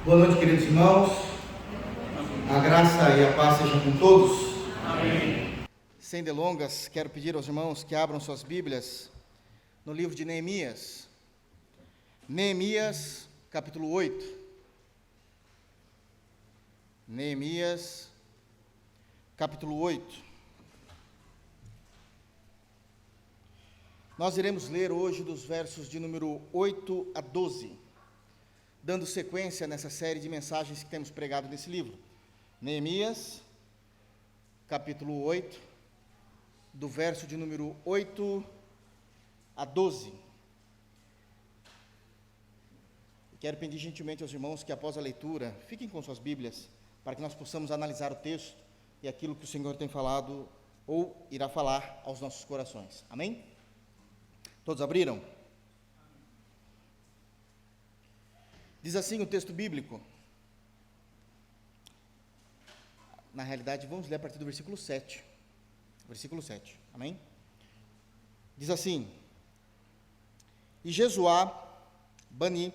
Boa noite, queridos irmãos. A graça e a paz sejam com todos. Amém. Sem delongas, quero pedir aos irmãos que abram suas Bíblias no livro de Neemias. Neemias, capítulo 8. Neemias, capítulo 8. Nós iremos ler hoje dos versos de número 8 a 12, dando sequência nessa série de mensagens que temos pregado nesse livro. Neemias, capítulo 8, do verso de número 8 a 12. Quero pedir gentilmente aos irmãos que após a leitura, fiquem com suas Bíblias, para que nós possamos analisar o texto e aquilo que o Senhor tem falado ou irá falar aos nossos corações. Amém? Todos abriram? Diz assim o texto bíblico. Na realidade, vamos ler a partir do versículo 7. Versículo 7, amém? Diz assim: E Jesuá, Bani,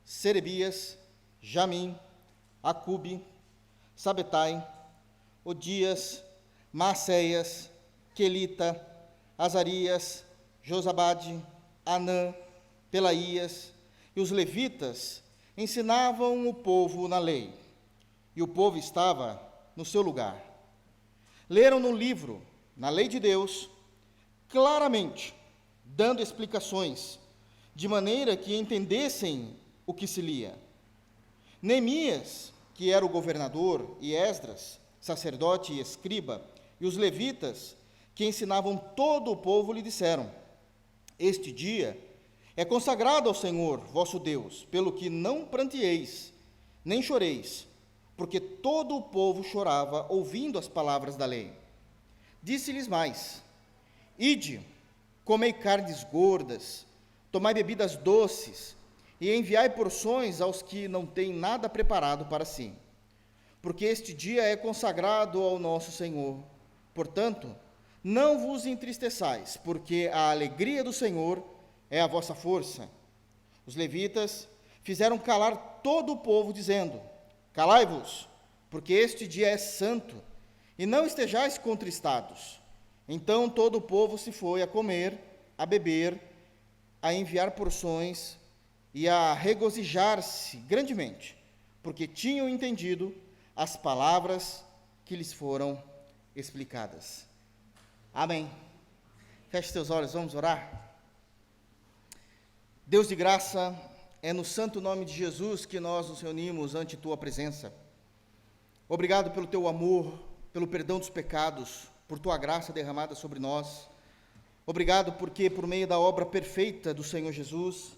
Serebias, Jamim, Acube, Sabetai, Odias, Maacéias, Quelita, Azarias, Josabade, Anã, Pelaías e os levitas ensinavam o povo na lei, e o povo estava no seu lugar. Leram no livro, na lei de Deus, claramente, dando explicações, de maneira que entendessem o que se lia. Neemias, que era o governador, e Esdras, sacerdote e escriba, e os levitas, que ensinavam todo o povo, lhe disseram: Este dia é consagrado ao Senhor, vosso Deus, pelo que não pranteeis, nem choreis, porque todo o povo chorava, ouvindo as palavras da lei. Disse-lhes mais: Ide, comei carnes gordas, tomai bebidas doces, e enviai porções aos que não têm nada preparado para si, porque este dia é consagrado ao nosso Senhor. Portanto, não vos entristeçais, porque a alegria do Senhor é a vossa força. Os levitas fizeram calar todo o povo, dizendo: Calai-vos, porque este dia é santo, e não estejais contristados. Então todo o povo se foi a comer, a beber, a enviar porções e a regozijar-se grandemente, porque tinham entendido as palavras que lhes foram explicadas. Amém. Feche seus olhos, vamos orar. Deus de graça, é no santo nome de Jesus que nós nos reunimos ante Tua presença. Obrigado pelo Teu amor, pelo perdão dos pecados, por Tua graça derramada sobre nós. Obrigado porque, por meio da obra perfeita do Senhor Jesus,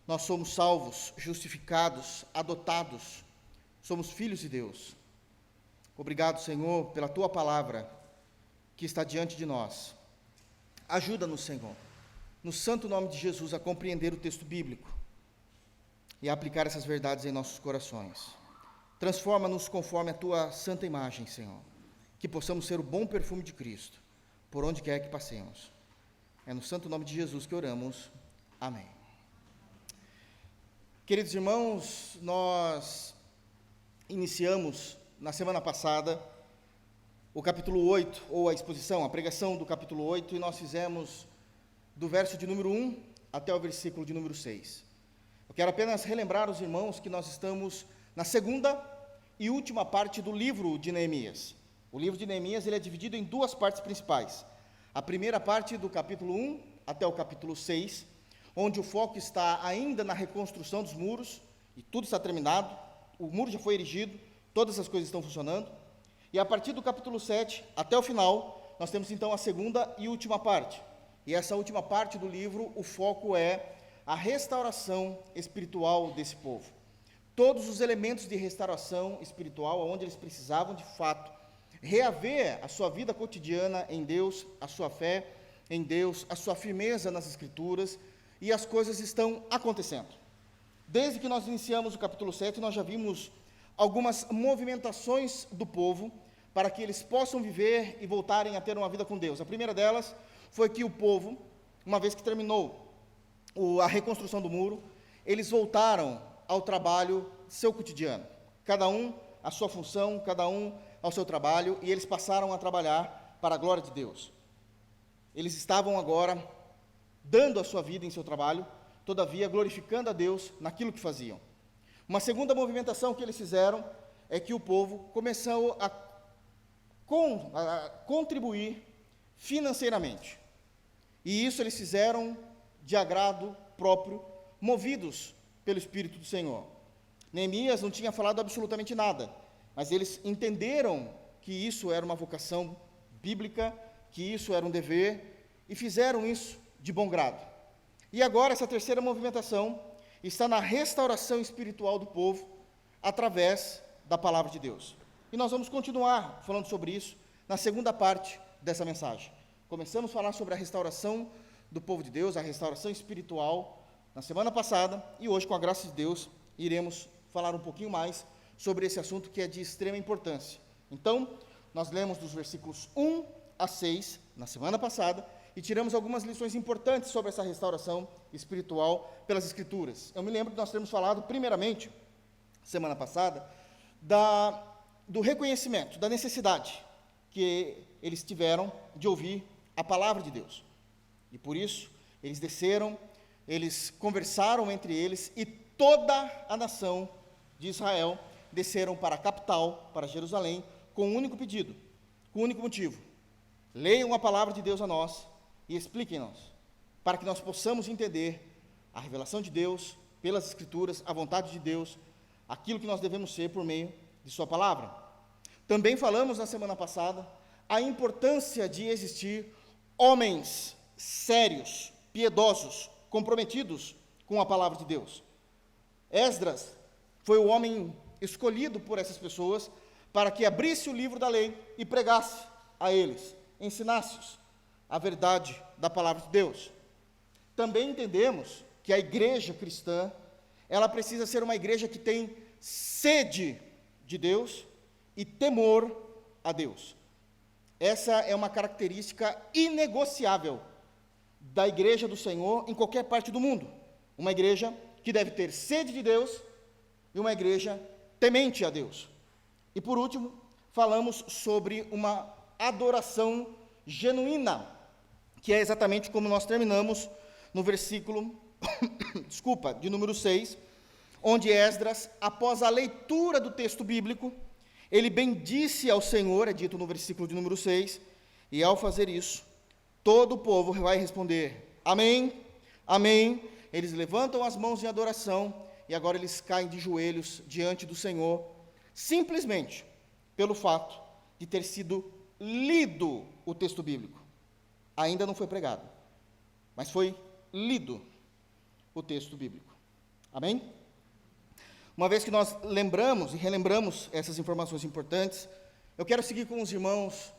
nós somos salvos, justificados, adotados, somos filhos de Deus. Obrigado, Senhor, pela Tua palavra que está diante de nós. Ajuda-nos, Senhor, no santo nome de Jesus, a compreender o texto bíblico e a aplicar essas verdades em nossos corações. Transforma-nos conforme a Tua santa imagem, Senhor, que possamos ser o bom perfume de Cristo, por onde quer que passemos. É no santo nome de Jesus que oramos. Amém. Queridos irmãos, nós iniciamos na semana passada o capítulo 8, ou a exposição, a pregação do capítulo 8, e nós fizemos do verso de número 1 até o versículo de número 6. Eu quero apenas relembrar aos irmãos que nós estamos na segunda e última parte do livro de Neemias. O livro de Neemias ele é dividido em duas partes principais. A primeira parte do capítulo 1 até o capítulo 6, onde o foco está ainda na reconstrução dos muros, e tudo está terminado, o muro já foi erigido, todas as coisas estão funcionando. E a partir do capítulo 7 até o final, nós temos então a segunda e última parte. E essa última parte do livro, o foco é a restauração espiritual desse povo. Todos os elementos de restauração espiritual, onde eles precisavam, de fato, reaver a sua vida cotidiana em Deus, a sua fé em Deus, a sua firmeza nas Escrituras, e as coisas estão acontecendo. Desde que nós iniciamos o capítulo 7, nós já vimos algumas movimentações do povo para que eles possam viver e voltarem a ter uma vida com Deus. A primeira delas foi que o povo, uma vez que terminou a reconstrução do muro, eles voltaram ao trabalho seu cotidiano. Cada um a sua função, cada um ao seu trabalho, e eles passaram a trabalhar para a glória de Deus. Eles estavam agora dando a sua vida em seu trabalho, todavia glorificando a Deus naquilo que faziam. Uma segunda movimentação que eles fizeram é que o povo começou a contribuir financeiramente. E isso eles fizeram de agrado próprio, movidos pelo Espírito do Senhor. Neemias não tinha falado absolutamente nada, mas eles entenderam que isso era uma vocação bíblica, que isso era um dever, e fizeram isso de bom grado. E agora essa terceira movimentação está na restauração espiritual do povo, através da palavra de Deus. E nós vamos continuar falando sobre isso na segunda parte dessa mensagem. Começamos a falar sobre a restauração do povo de Deus, a restauração espiritual, na semana passada, e hoje, com a graça de Deus, iremos falar um pouquinho mais sobre esse assunto que é de extrema importância. Então, nós lemos dos versículos 1 a 6, na semana passada, e tiramos algumas lições importantes sobre essa restauração espiritual pelas Escrituras. Eu me lembro que nós temos falado, primeiramente, semana passada, do reconhecimento, da necessidade que eles tiveram de ouvir a palavra de Deus. E por isso, eles desceram, eles conversaram entre eles, e toda a nação de Israel desceram para a capital, para Jerusalém, com um único pedido, com um único motivo: leiam a palavra de Deus a nós e expliquem-nos, para que nós possamos entender a revelação de Deus, pelas Escrituras, a vontade de Deus, aquilo que nós devemos ser por meio de sua palavra. Também falamos na semana passada a importância de existir homens sérios, piedosos, comprometidos com a palavra de Deus. Esdras foi o homem escolhido por essas pessoas para que abrisse o livro da lei e pregasse a eles, ensinasse-os a verdade da palavra de Deus. Também entendemos que a igreja cristã, ela precisa ser uma igreja que tem sede de Deus e temor a Deus. Essa é uma característica inegociável da igreja do Senhor em qualquer parte do mundo. Uma igreja que deve ter sede de Deus e uma igreja temente a Deus. E por último, falamos sobre uma adoração genuína, que é exatamente como nós terminamos no versículo, de número 6, onde Esdras, após a leitura do texto bíblico, ele bendisse ao Senhor, é dito no versículo de número 6, e ao fazer isso, todo o povo vai responder: amém, amém. Eles levantam as mãos em adoração, e agora eles caem de joelhos diante do Senhor, simplesmente pelo fato de ter sido lido o texto bíblico. Ainda não foi pregado, mas foi lido o texto bíblico. Amém? Uma vez que nós lembramos e relembramos essas informações importantes, eu quero seguir com os irmãos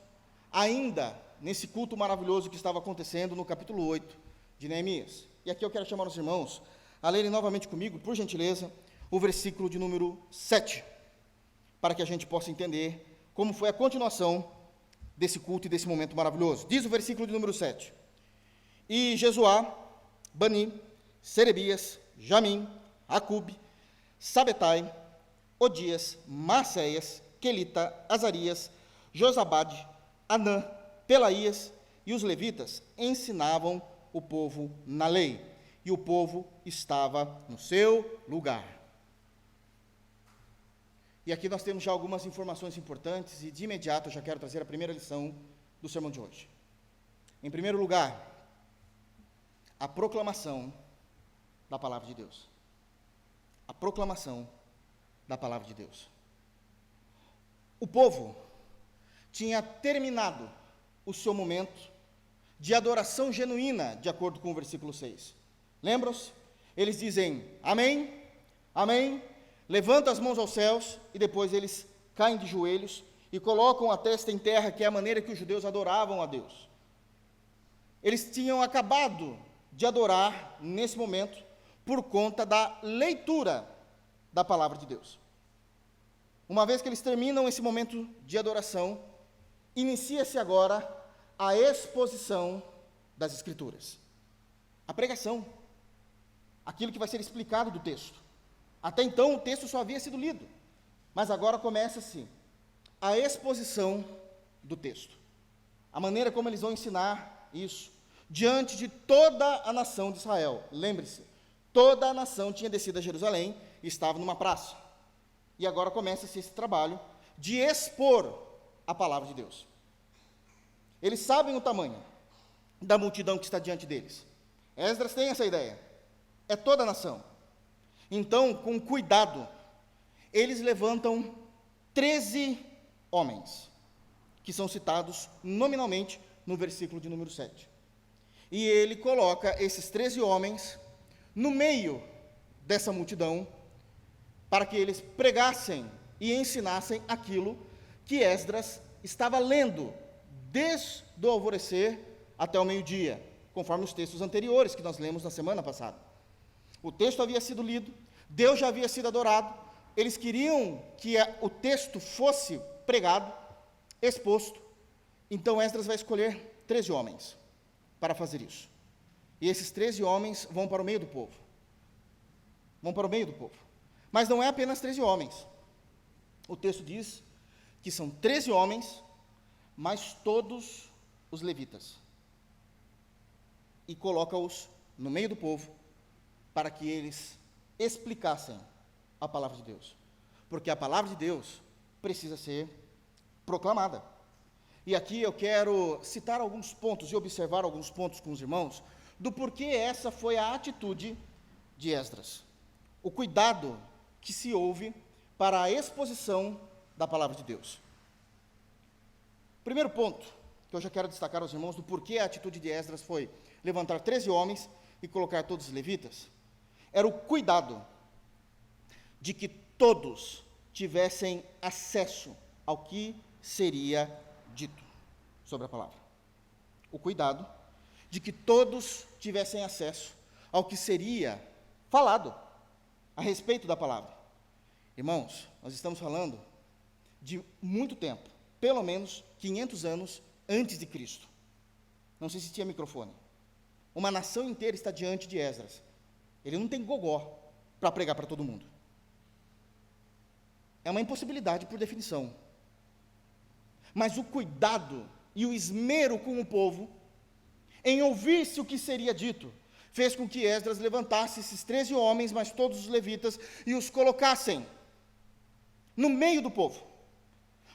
ainda nesse culto maravilhoso que estava acontecendo no capítulo 8 de Neemias. E aqui eu quero chamar os irmãos a lerem novamente comigo, por gentileza, o versículo de número 7, para que a gente possa entender como foi a continuação desse culto e desse momento maravilhoso. Diz o versículo de número 7: E Jesuá, Bani, Serebias, Jamim, Acube, Sabetai, Odias, Maceias, Quelita, Azarias, Josabade, Anã, Pelaías e os levitas ensinavam o povo na lei, e o povo estava no seu lugar. E aqui nós temos já algumas informações importantes, e de imediato eu já quero trazer a primeira lição do sermão de hoje. Em primeiro lugar, a proclamação da palavra de Deus. A proclamação da palavra de Deus. O povo tinha terminado o seu momento de adoração genuína, de acordo com o versículo 6. Lembram-se? Eles dizem amém, amém, levantam as mãos aos céus, e depois eles caem de joelhos e colocam a testa em terra, que é a maneira que os judeus adoravam a Deus. Eles tinham acabado de adorar, nesse momento, por conta da leitura da palavra de Deus. Uma vez que eles terminam esse momento de adoração, inicia-se agora a exposição das Escrituras. A pregação, aquilo que vai ser explicado do texto. Até então o texto só havia sido lido, mas agora começa-se a exposição do texto. A maneira como eles vão ensinar isso diante de toda a nação de Israel. Lembre-se, toda a nação tinha descido a Jerusalém e estava numa praça. E agora começa-se esse trabalho de expor a palavra de Deus. Eles sabem o tamanho da multidão que está diante deles. Esdras tem essa ideia. É toda a nação. Então, com cuidado, eles levantam 13 homens, que são citados nominalmente no versículo de número 7. E ele coloca esses 13 homens no meio dessa multidão, para que eles pregassem e ensinassem aquilo que Esdras estava lendo desde o alvorecer até o meio-dia, conforme os textos anteriores que nós lemos na semana passada. O texto havia sido lido, Deus já havia sido adorado, eles queriam que o texto fosse pregado, exposto. Então Esdras vai escolher 13 homens para fazer isso. E esses 13 homens vão para o meio do povo. Vão para o meio do povo. Mas não é apenas 13 homens. O texto diz que são 13 homens, mas todos os levitas. E coloca-os no meio do povo para que eles explicassem a palavra de Deus. Porque a palavra de Deus precisa ser proclamada. E aqui eu quero citar alguns pontos e observar alguns pontos com os irmãos do porquê essa foi a atitude de Esdras. O cuidado que se houve para a exposição da palavra de Deus. Primeiro ponto que eu já quero destacar aos irmãos do porquê a atitude de Esdras foi levantar 13 homens e colocar todos os levitas, era o cuidado de que todos tivessem acesso ao que seria dito sobre a palavra. O cuidado de que todos tivessem acesso ao que seria falado a respeito da palavra. Irmãos, nós estamos falando de muito tempo, pelo menos 500 anos antes de Cristo. Não sei se tinha microfone. Uma nação inteira está diante de Esdras. Ele não tem gogó para pregar para todo mundo. É uma impossibilidade por definição. Mas o cuidado e o esmero com o povo, em ouvir-se o que seria dito, fez com que Esdras levantasse esses 13 homens, mas todos os levitas, e os colocassem no meio do povo,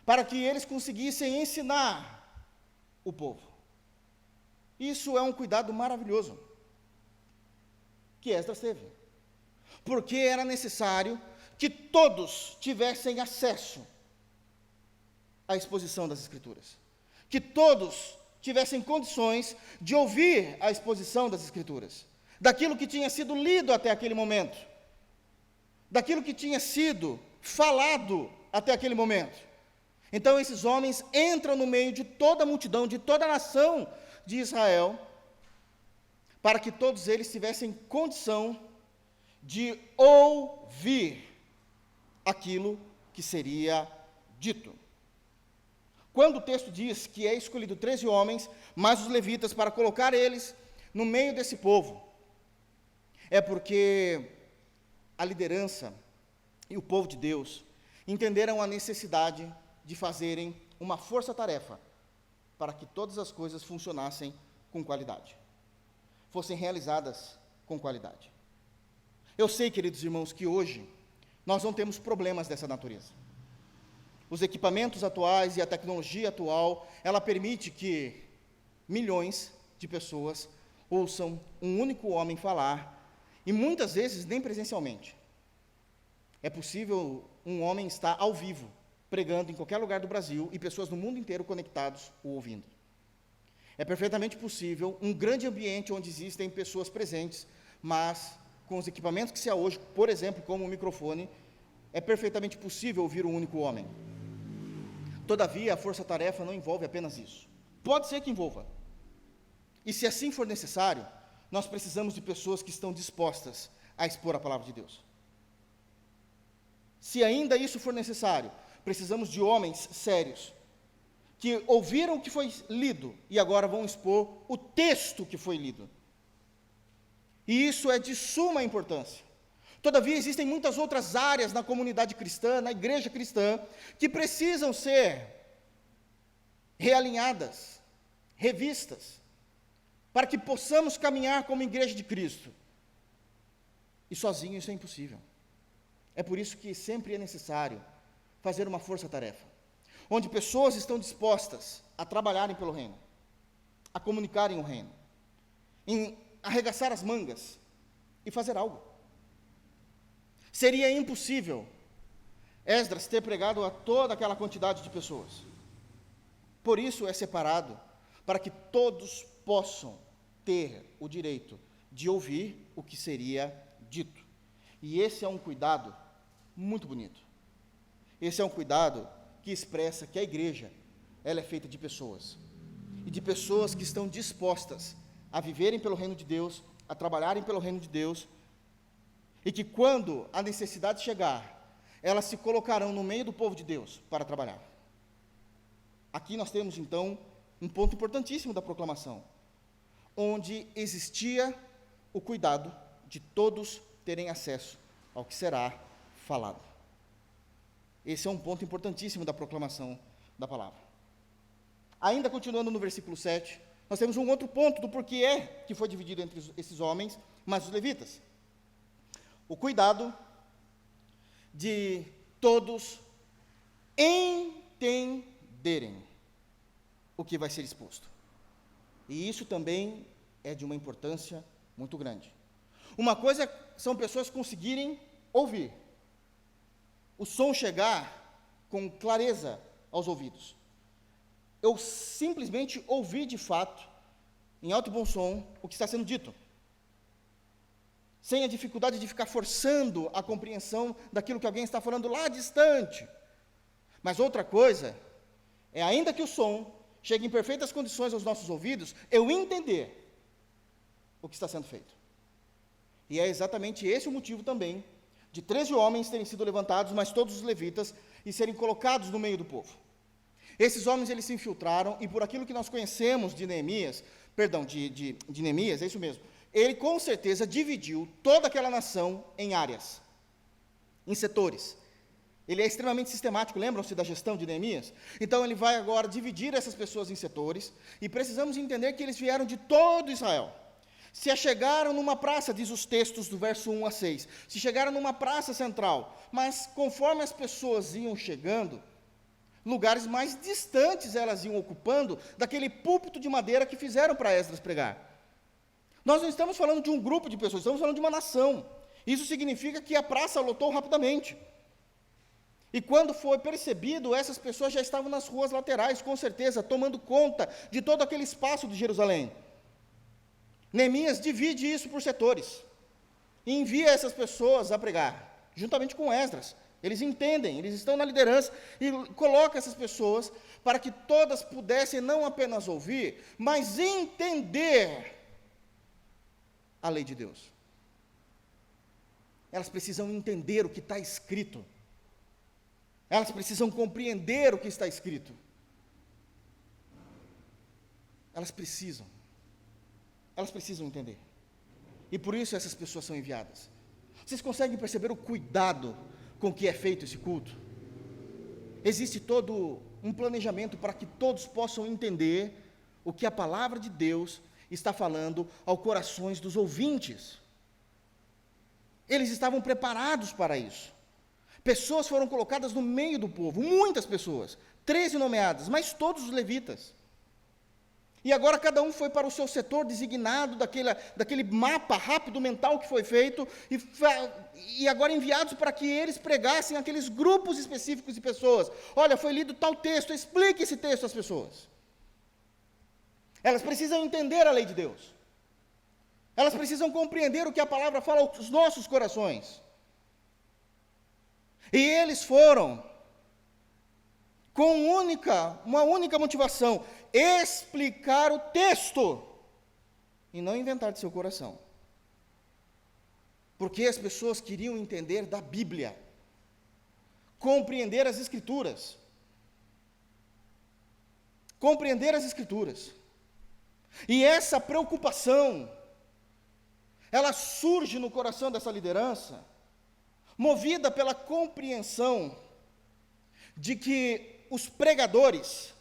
para que eles conseguissem ensinar o povo. Isso é um cuidado maravilhoso que Esdras teve, porque era necessário que todos tivessem acesso à exposição das Escrituras, que todos tivessem condições de ouvir a exposição das Escrituras, daquilo que tinha sido lido até aquele momento, daquilo que tinha sido falado até aquele momento. Então esses homens entram no meio de toda a multidão, de toda a nação de Israel, para que todos eles tivessem condição de ouvir aquilo que seria dito. Quando o texto diz que é escolhido 13 homens, mais os levitas, para colocar eles no meio desse povo, é porque a liderança e o povo de Deus entenderam a necessidade de fazerem uma força-tarefa para que todas as coisas funcionassem com qualidade, fossem realizadas com qualidade. Eu sei, queridos irmãos, que hoje nós não temos problemas dessa natureza. Os equipamentos atuais e a tecnologia atual, ela permite que milhões de pessoas ouçam um único homem falar, e muitas vezes nem presencialmente. É possível um homem estar ao vivo, pregando em qualquer lugar do Brasil, e pessoas no mundo inteiro conectados o ouvindo. É perfeitamente possível um grande ambiente onde existem pessoas presentes, mas com os equipamentos que se há hoje, por exemplo, como o microfone, é perfeitamente possível ouvir um único homem. Todavia, a força-tarefa não envolve apenas isso. Pode ser que envolva. E se assim for necessário, nós precisamos de pessoas que estão dispostas a expor a palavra de Deus. Se ainda isso for necessário, precisamos de homens sérios, que ouviram o que foi lido e agora vão expor o texto que foi lido. E isso é de suma importância, Todavia, existem muitas outras áreas na comunidade cristã, na igreja cristã, que precisam ser realinhadas, revistas, para que possamos caminhar como igreja de Cristo. E sozinho isso é impossível. É por isso que sempre é necessário fazer uma força-tarefa, onde pessoas estão dispostas a trabalharem pelo reino, a comunicarem o reino, em arregaçar as mangas e fazer algo. Seria impossível Esdras ter pregado a toda aquela quantidade de pessoas. Por isso é separado, para que todos possam ter o direito de ouvir o que seria dito. E esse é um cuidado muito bonito. Esse é um cuidado que expressa que a igreja, ela é feita de pessoas. E de pessoas que estão dispostas a viverem pelo reino de Deus, a trabalharem pelo reino de Deus, e que quando a necessidade chegar, elas se colocarão no meio do povo de Deus para trabalhar. Aqui nós temos, então, um ponto importantíssimo da proclamação, onde existia o cuidado de todos terem acesso ao que será falado. Esse é um ponto importantíssimo da proclamação da palavra. Ainda continuando no versículo 7, nós temos um outro ponto do porquê é que foi dividido entre esses homens, mas os levitas. O cuidado de todos entenderem o que vai ser exposto. E isso também é de uma importância muito grande. Uma coisa são pessoas conseguirem ouvir, o som chegar com clareza aos ouvidos. Eu simplesmente ouvi de fato, em alto e bom som, o que está sendo dito, sem a dificuldade de ficar forçando a compreensão daquilo que alguém está falando lá distante. Mas outra coisa é, ainda que o som chegue em perfeitas condições aos nossos ouvidos, eu entender o que está sendo feito. E é exatamente esse o motivo também de 13 homens terem sido levantados, mas todos os levitas, e serem colocados no meio do povo. Esses homens, eles se infiltraram, e por aquilo que nós conhecemos de Neemias, de Neemias, é isso mesmo, ele com certeza dividiu toda aquela nação em áreas, em setores. Ele é extremamente sistemático, lembram-se da gestão de Neemias? Então ele vai agora dividir essas pessoas em setores, e precisamos entender que eles vieram de todo Israel. Se achegaram numa praça, diz os textos do verso 1 a 6, se chegaram numa praça central, mas conforme as pessoas iam chegando, lugares mais distantes elas iam ocupando daquele púlpito de madeira que fizeram para Esdras pregar. Nós não estamos falando de um grupo de pessoas, estamos falando de uma nação. Isso significa que a praça lotou rapidamente. E quando foi percebido, essas pessoas já estavam nas ruas laterais, com certeza, tomando conta de todo aquele espaço de Jerusalém. Neemias divide isso por setores e envia essas pessoas a pregar, juntamente com Esdras. Eles entendem, eles estão na liderança e coloca essas pessoas para que todas pudessem não apenas ouvir, mas entender a lei de Deus. Elas precisam entender o que está escrito. Elas precisam compreender o que está escrito. Elas precisam entender. E por isso essas pessoas são enviadas. Vocês conseguem perceber o cuidado com que é feito esse culto? Existe todo um planejamento para que todos possam entender o que a palavra de Deus está falando aos corações dos ouvintes. Eles estavam preparados para isso. Pessoas foram colocadas no meio do povo, muitas pessoas, 13 nomeadas, mas todos os levitas. E agora cada um foi para o seu setor designado, daquele mapa rápido mental que foi feito, e agora enviados para que eles pregassem aqueles grupos específicos de pessoas. Olha, foi lido tal texto, explique esse texto às pessoas. Elas precisam entender a lei de Deus. Elas precisam compreender o que a palavra fala aos nossos corações. E eles foram com uma única motivação: explicar o texto e não inventar de seu coração. Porque as pessoas queriam entender da Bíblia, compreender as Escrituras. Compreender as Escrituras. E essa preocupação, ela surge no coração dessa liderança, movida pela compreensão de que os pregadores,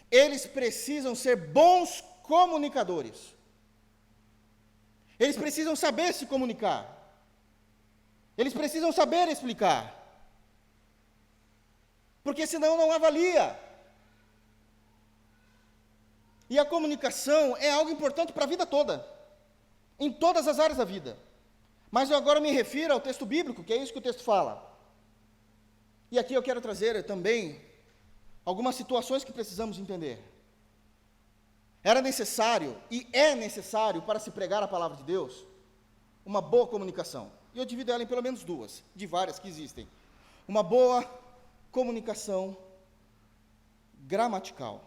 eles precisam ser bons comunicadores. Eles precisam saber se comunicar. Eles precisam saber explicar. Porque senão não avalia. E a comunicação é algo importante para a vida toda, em todas as áreas da vida. Mas eu agora me refiro ao texto bíblico, que é isso que o texto fala. E aqui eu quero trazer também algumas situações que precisamos entender. Era necessário, e é necessário, para se pregar a palavra de Deus, uma boa comunicação. E eu divido ela em pelo menos duas, de várias que existem. Uma boa comunicação gramatical.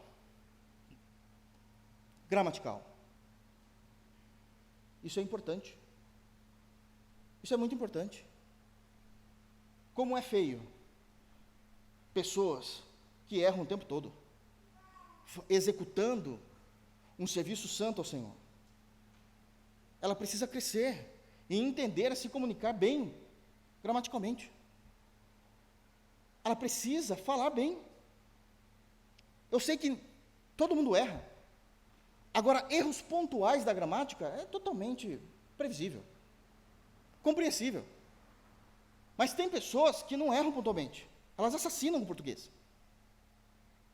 Gramatical. Isso é importante. Isso é muito importante. Como é feio pessoas que erram o tempo todo, executando um serviço santo ao Senhor. Ela precisa crescer e entender a se comunicar bem, gramaticalmente. Ela precisa falar bem. Eu sei que todo mundo erra. Agora, erros pontuais da gramática é totalmente previsível, compreensível. Mas tem pessoas que não erram pontualmente. Elas assassinam o português.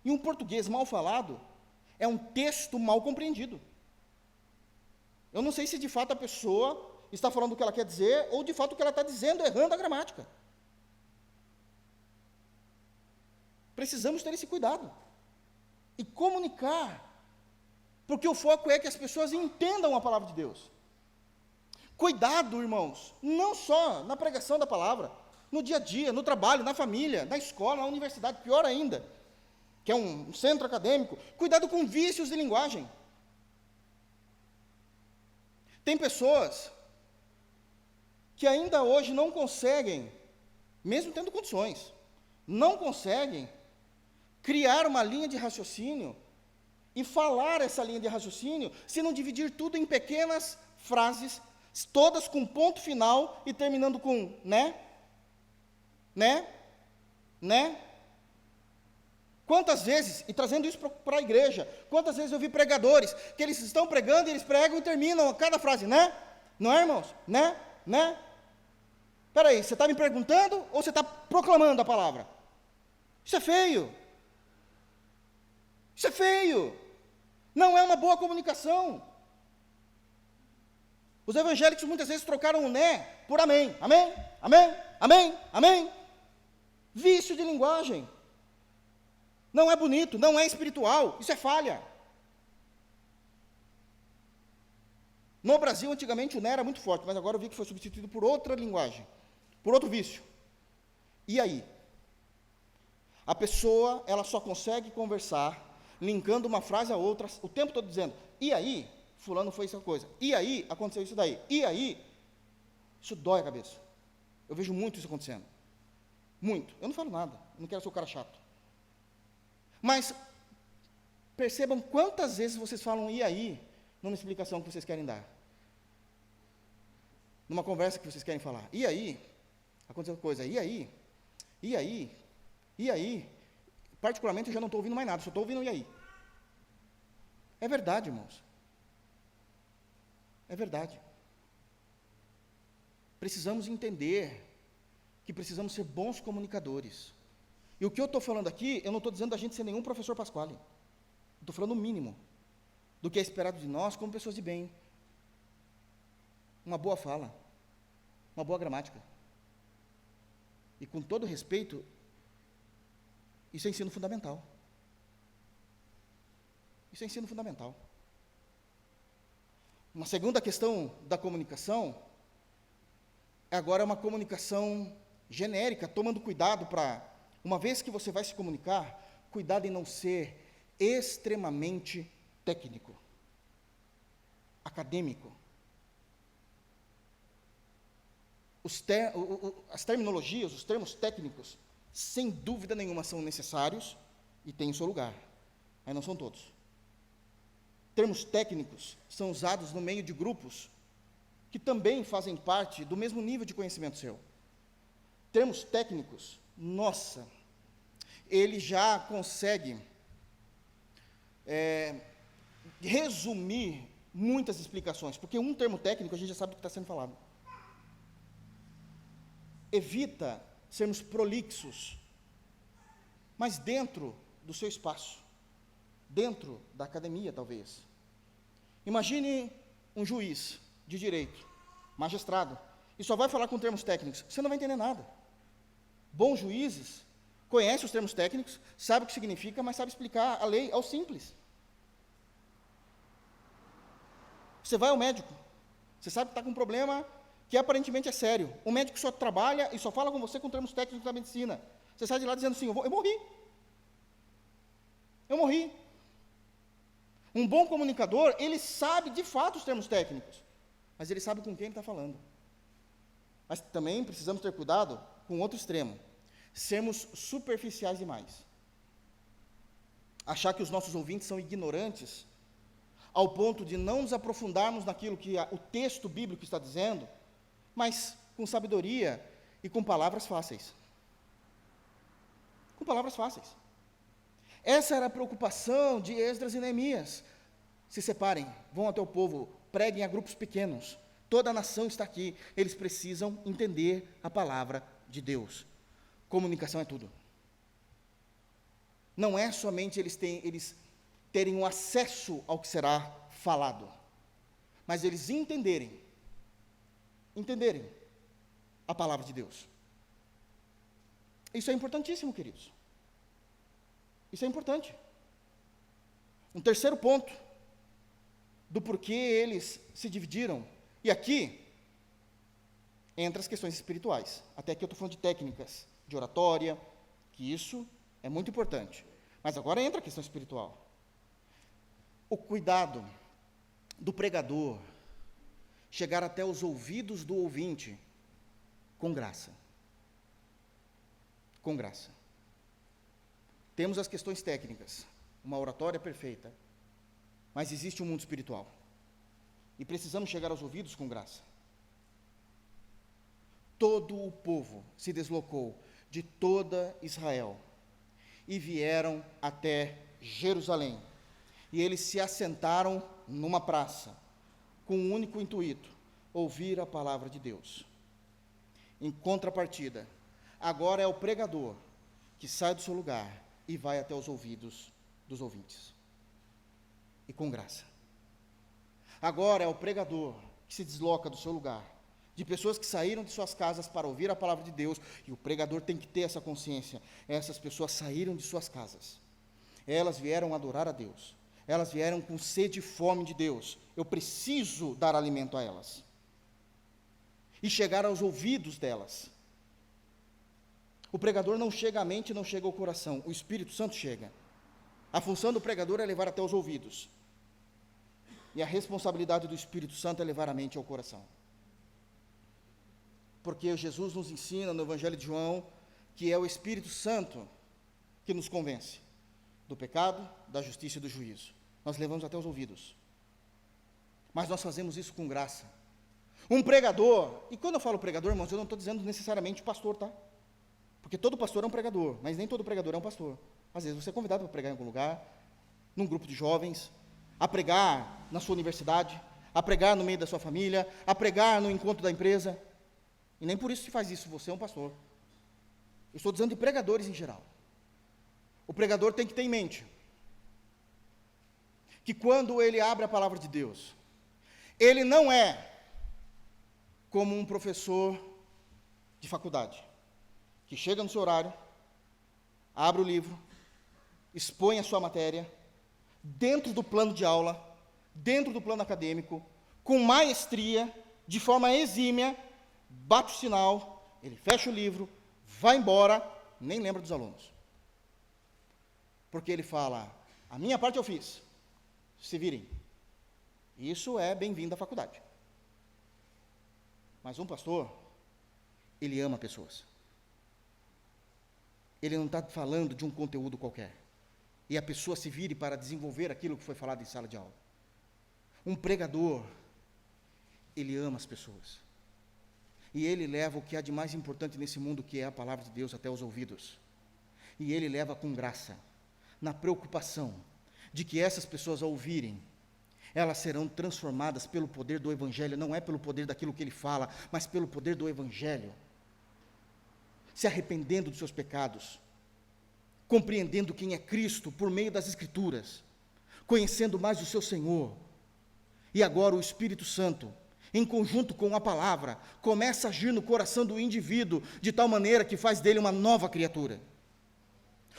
E um português mal falado é um texto mal compreendido. Eu não sei se de fato a pessoa está falando o que ela quer dizer, ou de fato o que ela está dizendo, errando a gramática. Precisamos ter esse cuidado. E comunicar. Porque o foco é que as pessoas entendam a palavra de Deus. Cuidado, irmãos, não só na pregação da palavra, no dia a dia, no trabalho, na família, na escola, na universidade, pior ainda, que é um centro acadêmico. Cuidado com vícios de linguagem. Tem pessoas que ainda hoje não conseguem, mesmo tendo condições, não conseguem criar uma linha de raciocínio e falar essa linha de raciocínio se não dividir tudo em pequenas frases, todas com ponto final e terminando com né. Quantas vezes, e trazendo isso para a igreja, quantas vezes eu vi pregadores, que eles estão pregando e eles pregam e terminam cada frase, né? Não é, irmãos? Né? Espera aí, você está me perguntando ou você está proclamando a palavra? Isso é feio. Isso é feio. Não é uma boa comunicação. Os evangélicos muitas vezes trocaram o né por amém. Amém, amém, amém, amém. Vício de linguagem. Não é bonito, não é espiritual, isso é falha. No Brasil, antigamente, o né era muito forte, mas agora eu vi que foi substituído por outra linguagem, por outro vício. E aí? A pessoa, ela só consegue conversar, linkando uma frase a outra, o tempo todo dizendo, e aí, fulano foi essa coisa, e aí, aconteceu isso daí, e aí, isso dói a cabeça. Eu vejo muito isso acontecendo. Muito. Eu não falo nada, eu não quero ser o cara chato. Mas, percebam quantas vezes vocês falam e aí, numa explicação que vocês querem dar. Numa conversa que vocês querem falar. E aí, aconteceu coisa, e aí, e aí, e aí. Particularmente eu já não estou ouvindo mais nada, só estou ouvindo e aí. É verdade, irmãos. É verdade. Precisamos entender que precisamos ser bons comunicadores. E o que eu estou falando aqui, eu não estou dizendo da gente ser nenhum professor Pasquale. Estou falando o mínimo do que é esperado de nós como pessoas de bem. Uma boa fala, uma boa gramática. E com todo respeito, isso é ensino fundamental. Isso é ensino fundamental. Uma segunda questão da comunicação é agora uma comunicação genérica, tomando cuidado para, uma vez que você vai se comunicar, cuidado em não ser extremamente técnico, acadêmico. As terminologias, os termos técnicos, sem dúvida nenhuma são necessários e têm o seu lugar, mas não são todos. Termos técnicos são usados no meio de grupos que também fazem parte do mesmo nível de conhecimento seu. termos técnicos, nossa, ele já consegue resumir muitas explicações, porque um termo técnico a gente já sabe do que está sendo falado. Evita sermos prolixos, mas dentro do seu espaço, dentro da academia, talvez. Imagine um juiz de direito, magistrado, e só vai falar com termos técnicos, você não vai entender nada. Bons juízes conhecem os termos técnicos, sabe o que significa, mas sabe explicar a lei ao simples. Você vai ao médico, você sabe que está com um problema que aparentemente é sério. O médico só trabalha e só fala com você com termos técnicos da medicina. Você sai de lá dizendo assim, eu morri. Eu morri. Um bom comunicador, ele sabe de fato os termos técnicos, mas ele sabe com quem ele está falando. Mas também precisamos ter cuidado com outro extremo, sermos superficiais demais. Achar que os nossos ouvintes são ignorantes, ao ponto de não nos aprofundarmos naquilo que o texto bíblico está dizendo, mas com sabedoria e com palavras fáceis. Com palavras fáceis. Essa era a preocupação de Esdras e Neemias. Se separem, vão até o povo, preguem a grupos pequenos. Toda a nação está aqui, eles precisam entender a palavra de Deus. Comunicação é tudo. Não é somente eles terem um acesso ao que será falado, mas eles entenderem a palavra de Deus. Isso é importantíssimo, queridos. Isso é importante. Um terceiro ponto do porquê eles se dividiram, e aqui entra as questões espirituais. Até aqui eu estou falando de técnicas, de oratória, que isso é muito importante. Mas agora entra a questão espiritual. O cuidado do pregador chegar até os ouvidos do ouvinte com graça. Com graça. Temos as questões técnicas, uma oratória perfeita, mas existe um mundo espiritual. E precisamos chegar aos ouvidos com graça. Todo o povo se deslocou de toda Israel e vieram até Jerusalém. E eles se assentaram numa praça, com um único intuito: ouvir a palavra de Deus. Em contrapartida, agora é o pregador que sai do seu lugar e vai até os ouvidos dos ouvintes. E com graça. Agora é o pregador que se desloca do seu lugar, de pessoas que saíram de suas casas para ouvir a palavra de Deus, e o pregador tem que ter essa consciência. Essas pessoas saíram de suas casas, elas vieram adorar a Deus, elas vieram com sede e fome de Deus, eu preciso dar alimento a elas, e chegar aos ouvidos delas. O pregador não chega à mente, não chega ao coração, o Espírito Santo chega. A função do pregador é levar até os ouvidos, e a responsabilidade do Espírito Santo é levar a mente ao coração. Porque Jesus nos ensina no Evangelho de João que é o Espírito Santo que nos convence do pecado, da justiça e do juízo. Nós levamos até os ouvidos, mas nós fazemos isso com graça. Um pregador, e quando eu falo pregador, irmãos, eu não estou dizendo necessariamente pastor, tá? Porque todo pastor é um pregador, mas nem todo pregador é um pastor. Às vezes você é convidado para pregar em algum lugar, num grupo de jovens, a pregar na sua universidade, a pregar no meio da sua família, a pregar no encontro da empresa. E nem por isso se faz isso, você é um pastor. Eu estou dizendo de pregadores em geral. O pregador tem que ter em mente que quando ele abre a palavra de Deus, ele não é como um professor de faculdade, que chega no seu horário, abre o livro, expõe a sua matéria, dentro do plano de aula, dentro do plano acadêmico, com maestria, de forma exímia, bate o sinal, ele fecha o livro, vai embora, nem lembra dos alunos. Porque ele fala, a minha parte eu fiz, se virem. Isso é bem-vindo à faculdade. Mas um pastor, ele ama pessoas. Ele não está falando de um conteúdo qualquer. E a pessoa se vire para desenvolver aquilo que foi falado em sala de aula. Um pregador, ele ama as pessoas. E ele leva o que há de mais importante nesse mundo, que é a palavra de Deus, até os ouvidos. E ele leva com graça, na preocupação de que essas pessoas, ao ouvirem, elas serão transformadas pelo poder do Evangelho, não é pelo poder daquilo que ele fala, mas pelo poder do Evangelho, se arrependendo dos seus pecados, compreendendo quem é Cristo por meio das Escrituras, conhecendo mais o seu Senhor, e agora o Espírito Santo, em conjunto com a palavra, começa a agir no coração do indivíduo, de tal maneira que faz dele uma nova criatura.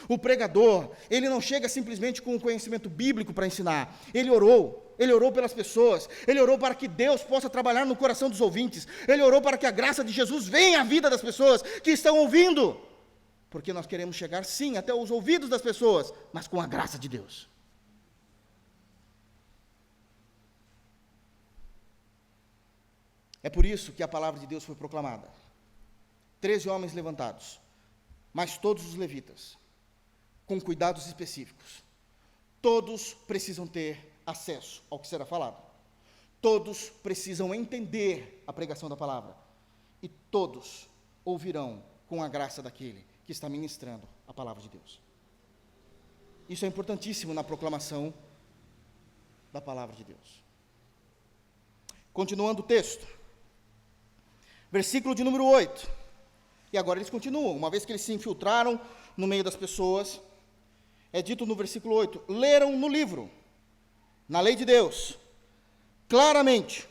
O pregador, ele não chega simplesmente com o conhecimento bíblico para ensinar, ele orou pelas pessoas, ele orou para que Deus possa trabalhar no coração dos ouvintes, ele orou para que a graça de Jesus venha à vida das pessoas que estão ouvindo, porque nós queremos chegar sim até os ouvidos das pessoas, mas com a graça de Deus. É por isso que a palavra de Deus foi proclamada. 13 homens levantados, mas todos os levitas, com cuidados específicos. Todos precisam ter acesso ao que será falado. Todos precisam entender a pregação da palavra. E todos ouvirão com a graça daquele que está ministrando a palavra de Deus. Isso é importantíssimo na proclamação da palavra de Deus. Continuando o texto. Versículo de número 8. E agora eles continuam. Uma vez que eles se infiltraram no meio das pessoas, é dito no versículo 8, leram no livro, na lei de Deus, claramente,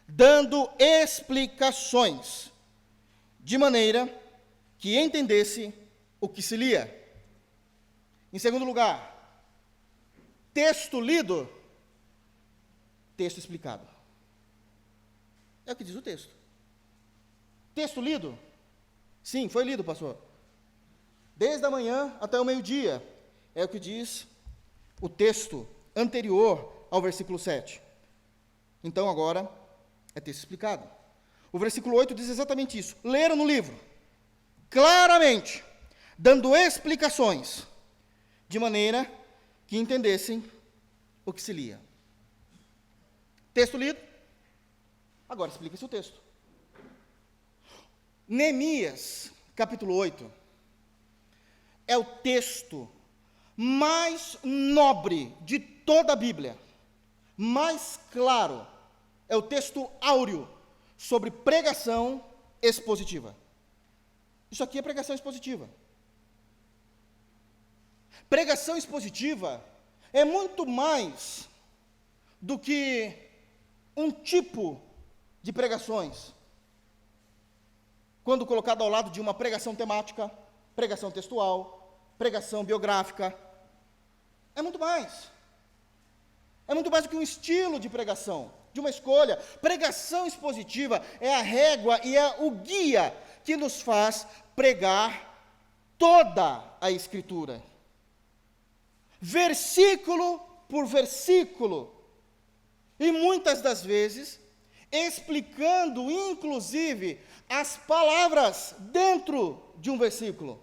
dando explicações, de maneira que entendesse o que se lia. Em segundo lugar, texto lido, texto explicado. É o que diz o texto. Texto lido? Sim, foi lido, pastor. Desde a manhã até o meio-dia. É o que diz o texto anterior ao versículo 7. Então, agora, é texto explicado. O versículo 8 diz exatamente isso. Leram no livro, claramente, dando explicações, de maneira que entendessem o que se lia. Texto lido, agora explica-se o texto. Neemias, capítulo 8, é o texto mais nobre de toda a Bíblia, mais claro, é o texto áureo sobre pregação expositiva. Isso aqui é pregação expositiva. Pregação expositiva é muito mais do que um tipo de pregações, quando colocado ao lado de uma pregação temática, pregação textual, pregação biográfica. É muito mais. É muito mais do que um estilo de pregação, de uma escolha. Pregação expositiva é a régua e é o guia que nos faz pregar toda a Escritura. Versículo por versículo. E muitas das vezes, explicando, inclusive, as palavras dentro de um versículo.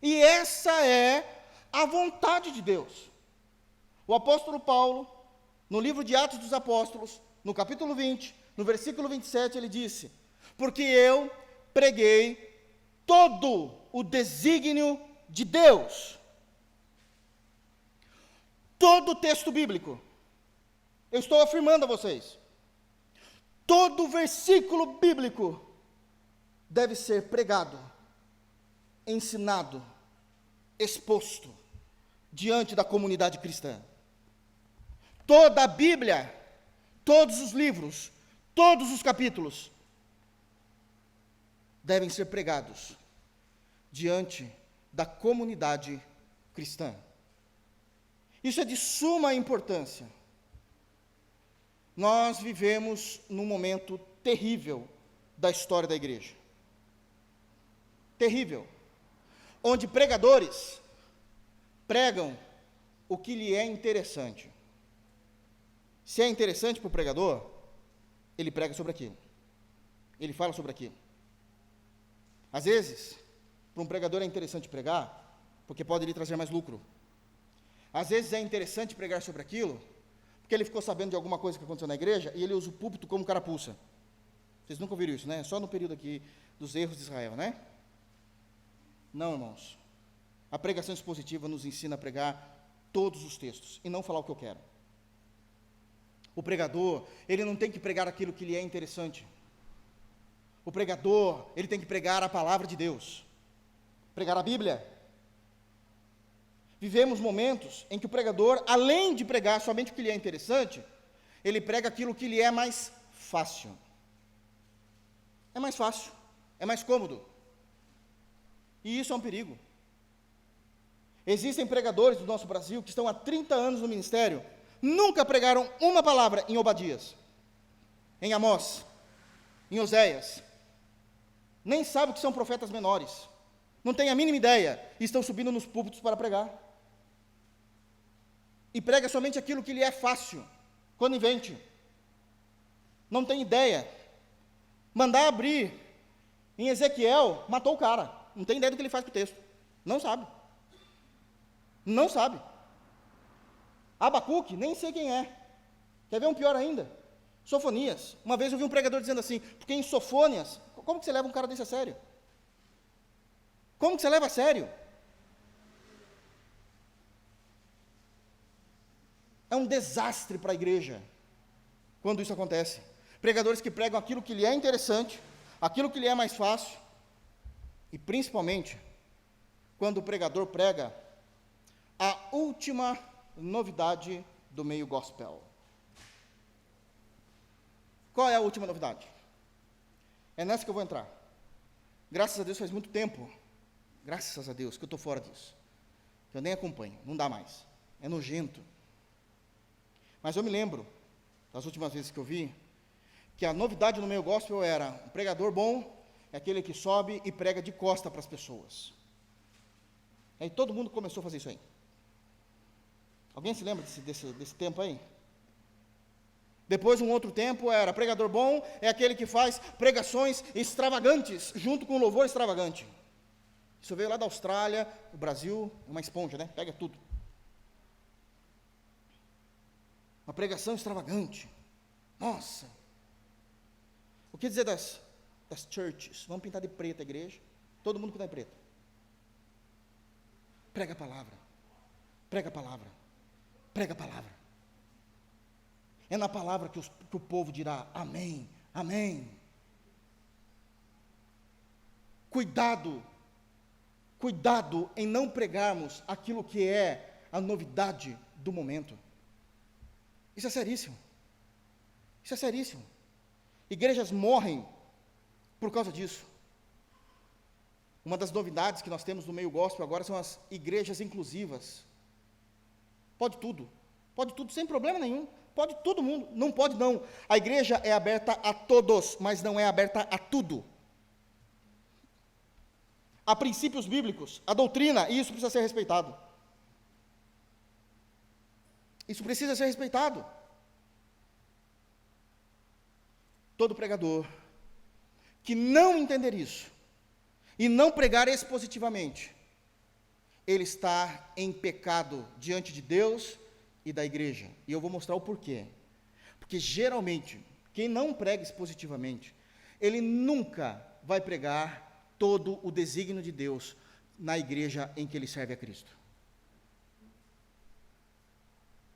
E essa é a vontade de Deus. O apóstolo Paulo, no livro de Atos dos Apóstolos, no capítulo 20, no versículo 27, ele disse: porque eu preguei todo o desígnio de Deus. Todo o texto bíblico, eu estou afirmando a vocês, todo versículo bíblico deve ser pregado, ensinado, exposto diante da comunidade cristã. Toda a Bíblia, todos os livros, todos os capítulos devem ser pregados diante da comunidade cristã. Isso é de suma importância. Nós vivemos num momento terrível da história da igreja. Terrível. Onde pregadores pregam o que lhe é interessante. Se é interessante para o pregador, ele prega sobre aquilo. Ele fala sobre aquilo. Às vezes, para um pregador é interessante pregar, porque pode lhe trazer mais lucro. Às vezes é interessante pregar sobre aquilo, porque ele ficou sabendo de alguma coisa que aconteceu na igreja, e ele usa o púlpito como carapuça. Vocês nunca ouviram isso, né? Só no período aqui dos erros de Israel, né? Não, irmãos. A pregação expositiva nos ensina a pregar todos os textos e não falar o que eu quero. O pregador, ele não tem que pregar aquilo que lhe é interessante. O pregador, ele tem que pregar a palavra de Deus. Pregar a Bíblia. Vivemos momentos em que o pregador, além de pregar somente o que lhe é interessante, ele prega aquilo que lhe é mais fácil. É mais fácil, é mais cômodo. E isso é um perigo. Existem pregadores do nosso Brasil que estão há 30 anos no ministério, nunca pregaram uma palavra em Obadias, em Amós, em Oséias. Nem sabem o que são profetas menores. Não têm a mínima ideia. E estão subindo nos púlpitos para pregar. E prega somente aquilo que lhe é fácil, conivente. Não tem ideia. Mandar abrir em Ezequiel, matou o cara. Não tem ideia do que ele faz com o texto. Não sabe. Não sabe. Abacuque, nem sei quem é. Quer ver um pior ainda? Sofonias. Uma vez eu vi um pregador dizendo assim, porque em Sofonias, como que você leva um cara desse a sério? Como que você leva a sério? É um desastre para a igreja quando isso acontece. Pregadores que pregam aquilo que lhe é interessante, aquilo que lhe é mais fácil, e principalmente quando o pregador prega a última novidade do meio gospel. Qual é a última novidade? É nessa que eu vou entrar. Graças a Deus faz muito tempo, graças a Deus, que eu estou fora disso. Que eu nem acompanho, não dá mais. É nojento. Mas eu me lembro, das últimas vezes que eu vi, que a novidade no meio gospel era, um pregador bom é aquele que sobe e prega de costa para as pessoas. Aí todo mundo começou a fazer isso aí. Alguém se lembra desse tempo aí? Depois, um outro tempo, era pregador bom, é aquele que faz pregações extravagantes, junto com louvor extravagante. Isso veio lá da Austrália, o Brasil, uma esponja, né? Pega tudo. Uma pregação extravagante. Nossa! O que dizer das churches? Vamos pintar de preto a igreja. Todo mundo pintar de preto. Prega a palavra. Prega a palavra. Prega a palavra. É na palavra que o povo dirá amém, amém. Cuidado em não pregarmos aquilo que é a novidade do momento. Isso é seríssimo. Isso é seríssimo. Igrejas morrem por causa disso. Uma das novidades que nós temos no meio gospel agora são as igrejas inclusivas. Pode tudo, sem problema nenhum. Pode todo mundo, não pode não. A igreja é aberta a todos, mas não é aberta a tudo. Há princípios bíblicos, a doutrina, e isso precisa ser respeitado. Isso precisa ser respeitado. Todo pregador que não entender isso e não pregar expositivamente, ele está em pecado diante de Deus e da igreja. E eu vou mostrar o porquê. Porque geralmente, quem não prega expositivamente, ele nunca vai pregar todo o desígnio de Deus na igreja em que ele serve a Cristo.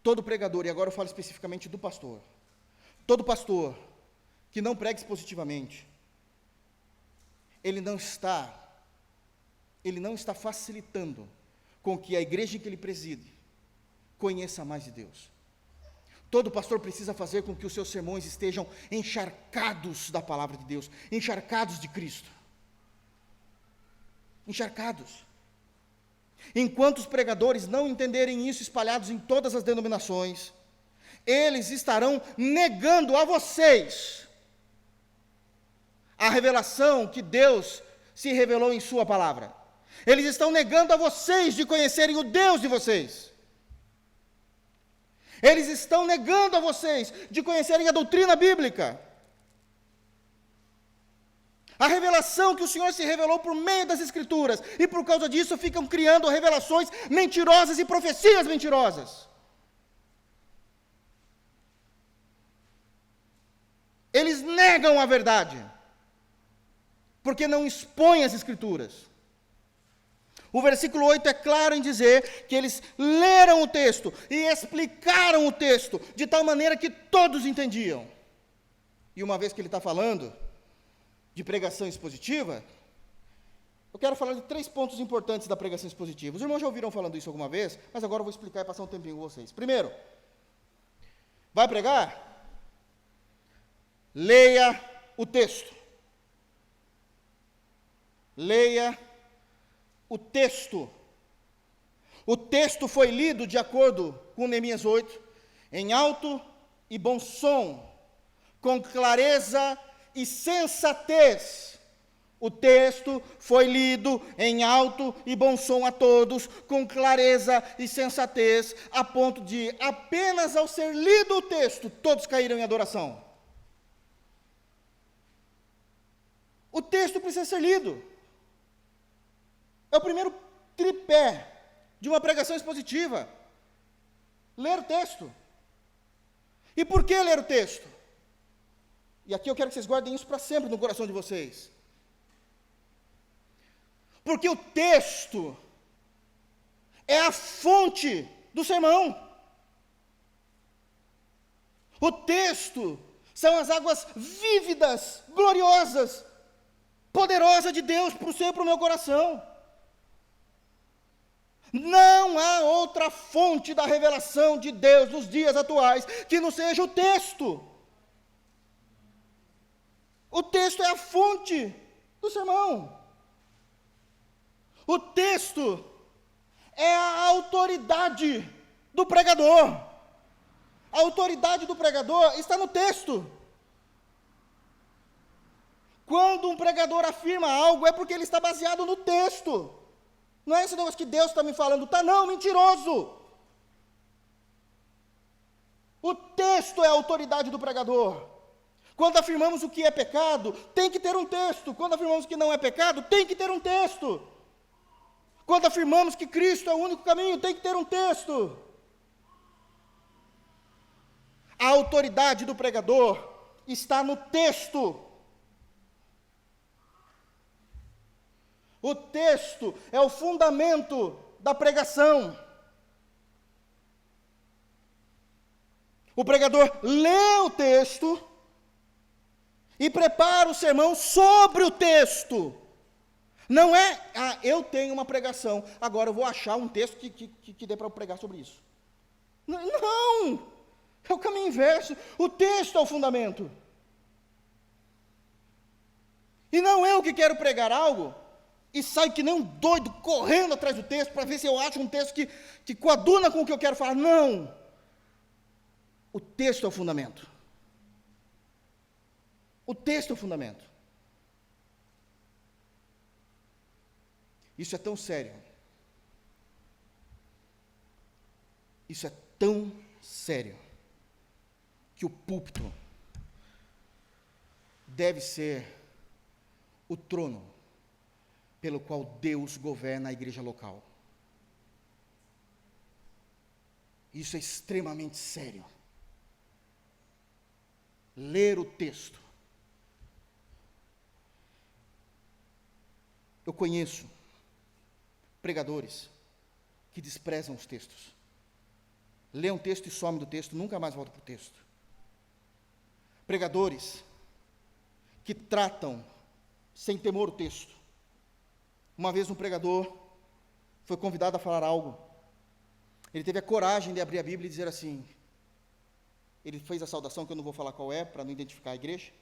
Todo pregador, e agora eu falo especificamente do pastor, todo pastor que não prega expositivamente, ele não está facilitando com que a igreja em que ele preside conheça mais de Deus. Todo pastor precisa fazer com que os seus sermões estejam encharcados da palavra de Deus, encharcados de Cristo. Encharcados. Enquanto os pregadores não entenderem isso espalhados em todas as denominações, eles estarão negando a vocês a revelação que Deus se revelou em sua palavra. Eles estão negando a vocês de conhecerem o Deus de vocês. Eles estão negando a vocês de conhecerem a doutrina bíblica. A revelação que o Senhor se revelou por meio das Escrituras. E por causa disso ficam criando revelações mentirosas e profecias mentirosas. Eles negam negam a verdade, porque não expõem as Escrituras. O versículo 8 é claro em dizer que eles leram o texto e explicaram o texto de tal maneira que todos entendiam. E uma vez que ele está falando de pregação expositiva, eu quero falar de 3 pontos importantes da pregação expositiva. Os irmãos já ouviram falando isso alguma vez, mas agora eu vou explicar e passar um tempinho com vocês. Primeiro, vai pregar? Leia o texto. Leia o texto. O texto foi lido, de acordo com Neemias 8, em alto e bom som, com clareza e sensatez. O texto foi lido em alto e bom som a todos, com clareza e sensatez, a ponto de, apenas ao ser lido o texto, todos caíram em adoração. O texto precisa ser lido. É o primeiro tripé de uma pregação expositiva. Ler o texto. E por que ler o texto? E aqui eu quero que vocês guardem isso para sempre no coração de vocês. Porque o texto é a fonte do sermão. O texto são as águas vívidas, gloriosas, poderosas de Deus para o seu e para o meu coração. Não há outra fonte da revelação de Deus nos dias atuais que não seja o texto. O texto é a fonte do sermão. O texto é a autoridade do pregador. A autoridade do pregador está no texto. Quando um pregador afirma algo, é porque ele está baseado no texto. Não é esse negócio que Deus está me falando, tá? Não, mentiroso. O texto é a autoridade do pregador. Quando afirmamos o que é pecado, tem que ter um texto. Quando afirmamos que não é pecado, tem que ter um texto. Quando afirmamos que Cristo é o único caminho, tem que ter um texto. A autoridade do pregador está no texto. O texto é o fundamento da pregação. O pregador lê o texto e prepara o sermão sobre o texto. Não é, eu tenho uma pregação, agora eu vou achar um texto que dê para eu pregar sobre isso. Não, é o caminho inverso. O texto é o fundamento. E não eu que quero pregar algo e saio que nem um doido correndo atrás do texto para ver se eu acho um texto que coaduna com o que eu quero falar. Não. O texto é o fundamento. O texto é o fundamento. Isso é tão sério. Isso é tão sério que o púlpito deve ser o trono pelo qual Deus governa a igreja local. Isso é extremamente sério. Ler o texto. Eu conheço pregadores que desprezam os textos. Lê um texto e some do texto, nunca mais volta para o texto. Pregadores que tratam sem temor o texto. Uma vez um pregador foi convidado a falar algo. Ele teve a coragem de abrir a Bíblia e dizer assim, ele fez a saudação, que eu não vou falar qual é, para não identificar a igreja.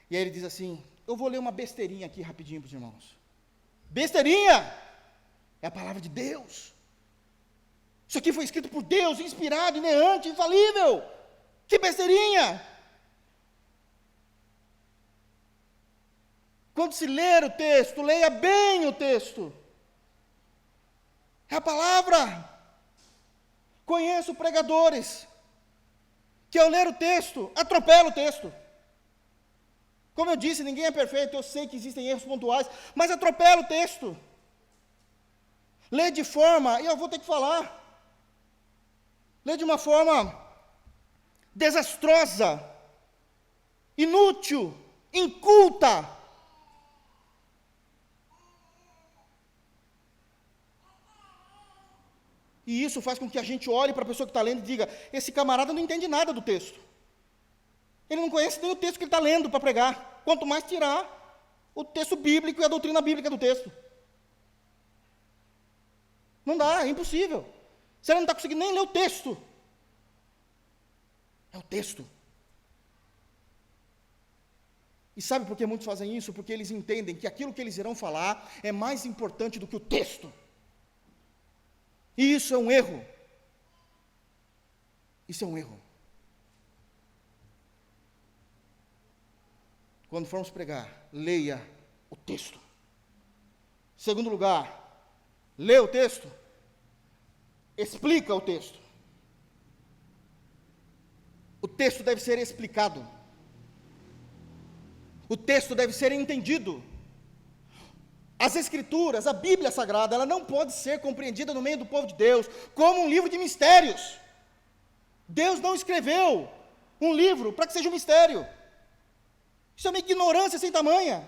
E aí ele diz assim, eu vou ler uma besteirinha aqui rapidinho para os irmãos. Besteirinha! É a palavra de Deus. Isso aqui foi escrito por Deus, inspirado, inerrante, infalível. Que besteirinha! Quando se ler o texto, leia bem o texto. É a palavra. Conheço pregadores que ao ler o texto, atropela o texto. Como eu disse, ninguém é perfeito, eu sei que existem erros pontuais, mas atropela o texto. Lê de forma, e eu vou ter que falar, lê de uma forma desastrosa, inútil, inculta. E isso faz com que a gente olhe para a pessoa que está lendo e diga: esse camarada não entende nada do texto. Ele não conhece nem o texto que ele está lendo para pregar. Quanto mais tirar o texto bíblico e a doutrina bíblica do texto. Não dá, é impossível. Você não está conseguindo nem ler o texto. É o texto. E sabe por que muitos fazem isso? Porque eles entendem que aquilo que eles irão falar é mais importante do que o texto. E isso é um erro. Isso é um erro. Quando formos pregar, leia o texto. Segundo lugar, lê o texto, explica o texto. O texto deve ser explicado. O texto deve ser entendido. As Escrituras, a Bíblia Sagrada, ela não pode ser compreendida no meio do povo de Deus como um livro de mistérios. Deus não escreveu um livro para que seja um mistério. Isso é uma ignorância sem tamanha.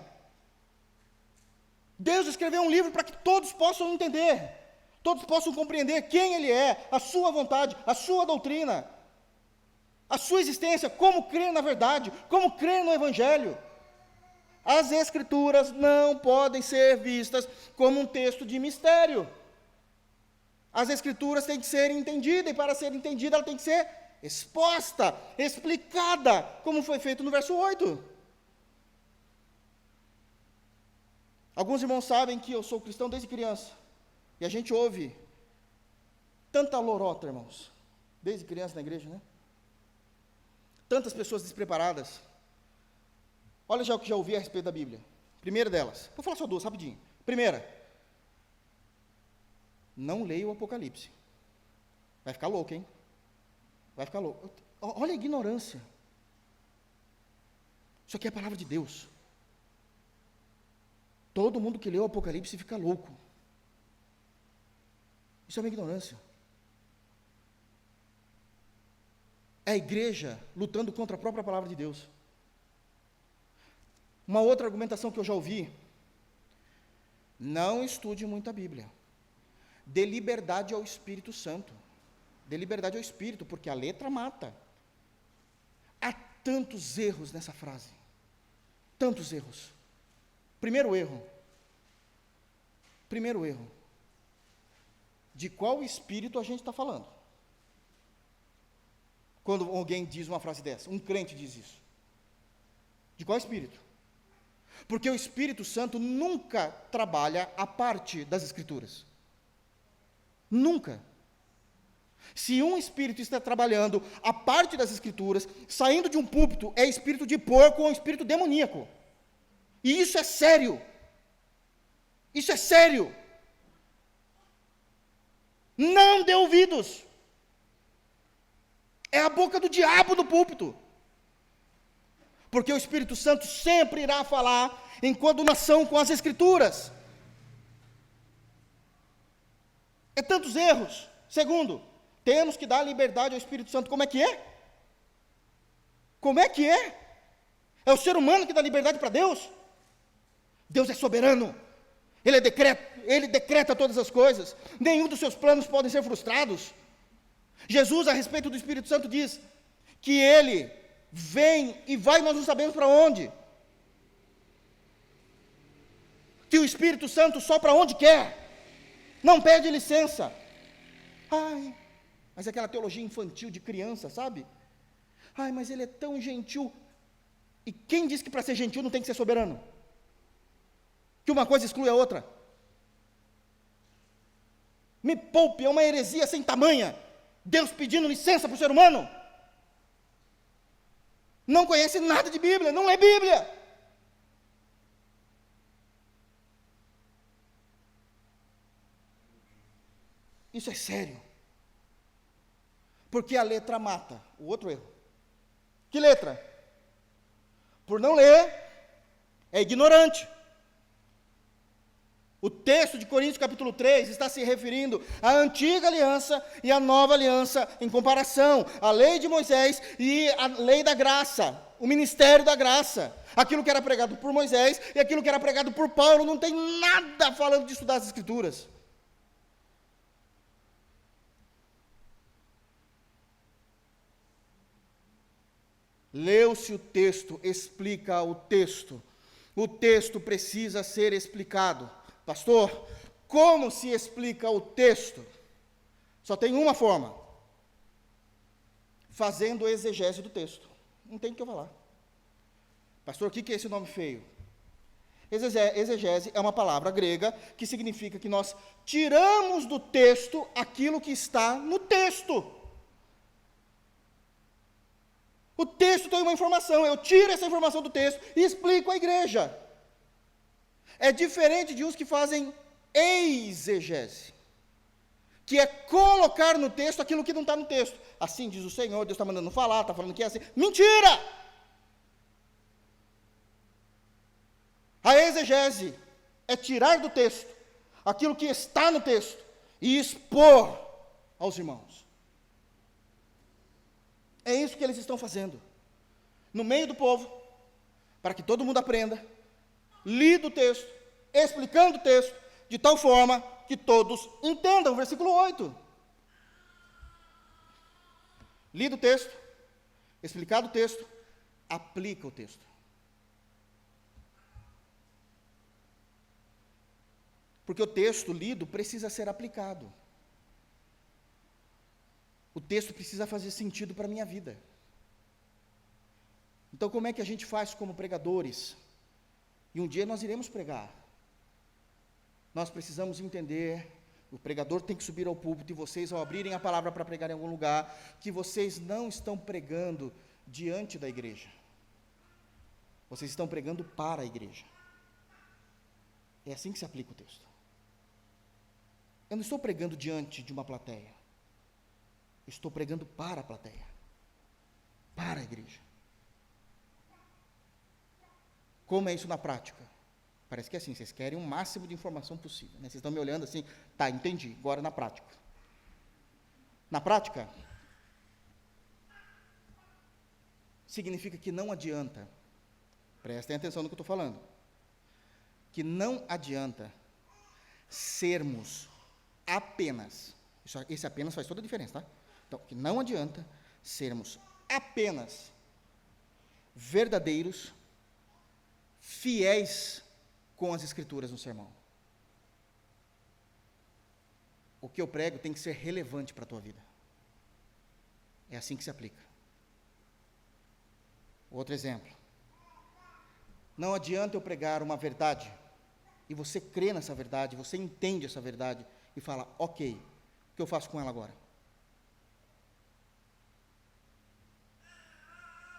Deus escreveu um livro para que todos possam entender, todos possam compreender quem Ele é, a sua vontade, a sua doutrina, a sua existência, como crer na verdade, como crer no Evangelho. As Escrituras não podem ser vistas como um texto de mistério. As Escrituras têm que ser entendidas, e para ser entendida, ela tem que ser exposta, explicada, como foi feito no verso 8. Alguns irmãos sabem que eu sou cristão desde criança, e a gente ouve tanta lorota, irmãos, desde criança na igreja, né? Tantas pessoas despreparadas. Olha já o que já ouvi a respeito da Bíblia. Primeira delas, vou falar só duas, rapidinho. Primeira, não leia o Apocalipse. Vai ficar louco, hein? Vai ficar louco. Olha a ignorância. Isso aqui é a palavra de Deus. Todo mundo que lê o Apocalipse fica louco. Isso é uma ignorância. É a igreja lutando contra a própria palavra de Deus. Uma outra argumentação que eu já ouvi: não estude muito a Bíblia. Dê liberdade ao Espírito Santo. Dê liberdade ao Espírito, porque a letra mata. Há tantos erros nessa frase. Tantos erros. Primeiro erro. De qual espírito a gente está falando? Quando alguém diz uma frase dessa, um crente diz isso. De qual espírito? Porque o Espírito Santo nunca trabalha a parte das Escrituras. Nunca. Se um espírito está trabalhando a parte das Escrituras, saindo de um púlpito, é espírito de porco ou espírito demoníaco. E isso é sério. Isso é sério. Não dê ouvidos. É a boca do diabo no púlpito. Porque o Espírito Santo sempre irá falar em coadunação com as Escrituras. É tantos erros. Segundo, temos que dar liberdade ao Espírito Santo. Como é que é? Como é que é? É o ser humano que dá liberdade para Deus? Deus é soberano. Ele decreta todas as coisas. Nenhum dos seus planos podem ser frustrados. Jesus, a respeito do Espírito Santo, diz que Ele vem e vai, nós não sabemos para onde. Que o Espírito Santo sopra onde quer. Não pede licença. Ai, mas é aquela teologia infantil de criança, sabe? Ai, mas Ele é tão gentil. E quem disse que para ser gentil não tem que ser soberano? Que uma coisa exclui a outra? Me poupe, é uma heresia sem tamanha. Deus pedindo licença para o ser humano. Não conhece nada de Bíblia, não lê Bíblia. Isso é sério. Porque a letra mata. O outro erro. Que letra? Por não ler, é ignorante. O texto de Coríntios capítulo 3 está se referindo à antiga aliança e à nova aliança em comparação, à lei de Moisés e à lei da graça, o ministério da graça. Aquilo que era pregado por Moisés e aquilo que era pregado por Paulo, não tem nada falando de estudar as Escrituras. Leu-se o texto, explica o texto. O texto precisa ser explicado. Pastor, como se explica o texto? Só tem uma forma: fazendo exegese do texto. Não tem o que eu falar. Pastor, o que é esse nome feio? Exegese é uma palavra grega que significa que nós tiramos do texto aquilo que está no texto. O texto tem uma informação, eu tiro essa informação do texto e explico à igreja. É diferente de uns que fazem exegese, que é colocar no texto aquilo que não está no texto. Assim diz o Senhor, Deus está mandando falar, está falando que é assim. Mentira! A exegese é tirar do texto aquilo que está no texto e expor aos irmãos. É isso que eles estão fazendo, no meio do povo, para que todo mundo aprenda, lido o texto, explicando o texto, de tal forma que todos entendam. Versículo 8. Lido o texto, explicado o texto, aplica o texto. Porque o texto lido precisa ser aplicado. O texto precisa fazer sentido para a minha vida. Então, como é que a gente faz como pregadores? E um dia nós iremos pregar. Nós precisamos entender, o pregador tem que subir ao púlpito, e vocês, ao abrirem a palavra para pregar em algum lugar, que vocês não estão pregando diante da igreja. Vocês estão pregando para a igreja. É assim que se aplica o texto. Eu não estou pregando diante de uma plateia. Estou pregando para a plateia, para a igreja. Como é isso na prática? Parece que é assim, vocês querem o máximo de informação possível, né? Vocês estão me olhando assim, tá, entendi, agora na prática. Na prática, significa que não adianta, prestem atenção no que eu estou falando, que não adianta sermos apenas, esse apenas faz toda a diferença, tá? Então, que não adianta sermos apenas verdadeiros, fiéis com as Escrituras no sermão. O que eu prego tem que ser relevante para a tua vida. É assim que se aplica. Outro exemplo. Não adianta eu pregar uma verdade, e você crê nessa verdade, você entende essa verdade, e fala, ok, o que eu faço com ela agora?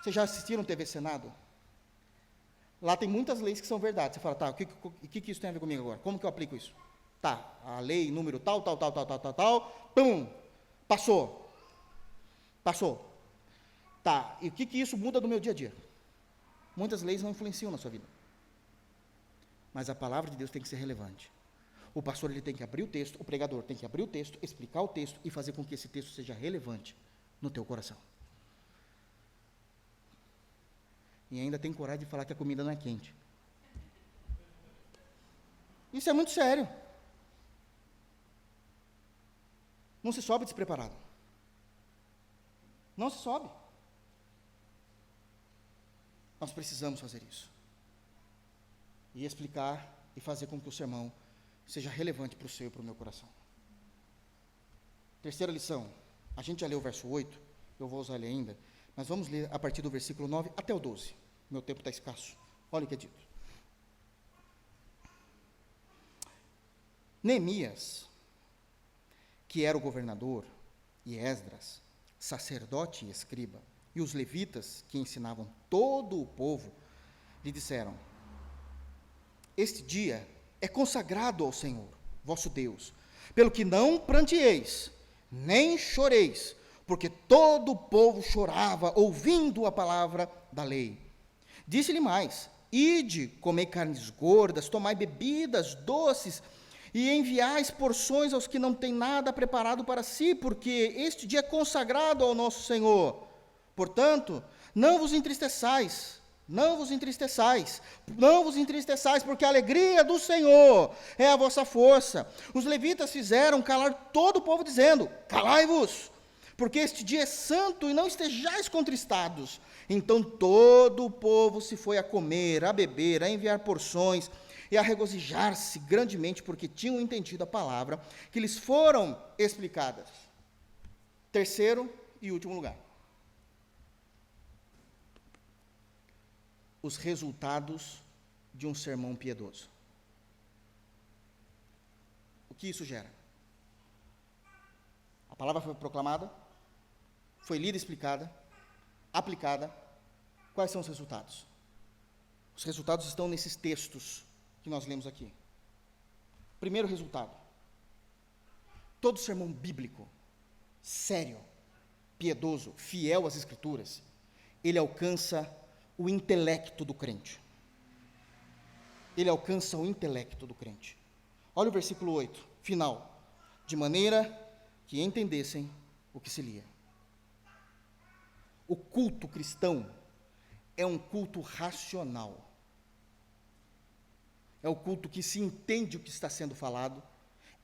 Vocês já assistiram TV Senado? Lá tem muitas leis que são verdade. Você fala, tá, o que isso tem a ver comigo agora? Como que eu aplico isso? Tá, a lei, número tal, pum, passou. Tá, e o que isso muda do meu dia a dia? Muitas leis não influenciam na sua vida. Mas a palavra de Deus tem que ser relevante. O pastor ele tem que abrir o texto, o pregador tem que abrir o texto, explicar o texto e fazer com que esse texto seja relevante no teu coração. E ainda tem coragem de falar que a comida não é quente. Isso é muito sério. Não se sobe despreparado. Não se sobe. Nós precisamos fazer isso. E explicar e fazer com que o sermão seja relevante para o seu e para o meu coração. Terceira lição. A gente já leu o verso 8, eu vou usar ele ainda. Mas vamos ler a partir do versículo 9 até o 12. Meu tempo está escasso. Olha o que é dito. Neemias, que era o governador, e Esdras, sacerdote e escriba, e os levitas, que ensinavam todo o povo, lhe disseram, este dia é consagrado ao Senhor, vosso Deus, pelo que não pranteeis, nem choreis, porque todo o povo chorava, ouvindo a palavra da lei. Disse-lhe mais, ide, comei carnes gordas, tomai bebidas doces, e enviais porções aos que não têm nada preparado para si, porque este dia é consagrado ao nosso Senhor. Portanto, não vos entristeçais, porque a alegria do Senhor é a vossa força. Os levitas fizeram calar todo o povo, dizendo: calai-vos, porque este dia é santo, e não estejais contristados. Então todo o povo se foi a comer, a beber, a enviar porções, e a regozijar-se grandemente, porque tinham entendido a palavra que lhes foram explicadas. Terceiro e último lugar. Os resultados de um sermão piedoso. O que isso gera? A palavra foi proclamada, foi lida, explicada, aplicada. Quais são os resultados? Os resultados estão nesses textos que nós lemos aqui. Primeiro resultado: todo sermão bíblico, sério, piedoso, fiel às Escrituras, ele alcança o intelecto do crente. Ele alcança o intelecto do crente. Olha o versículo 8, final. De maneira que entendessem o que se lia. O culto cristão é um culto racional. É o culto que se entende o que está sendo falado,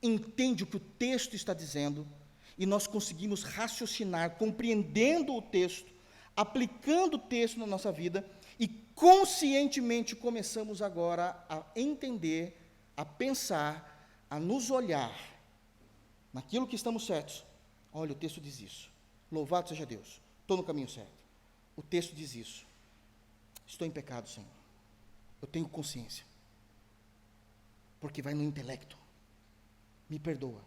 entende o que o texto está dizendo, e nós conseguimos raciocinar, compreendendo o texto, aplicando o texto na nossa vida, e conscientemente começamos agora a entender, a pensar, a nos olhar naquilo que estamos certos. Olha, o texto diz isso. Louvado seja Deus, estou no caminho certo. O texto diz isso. Estou em pecado, Senhor. Eu tenho consciência. Porque vai no intelecto. Me perdoa.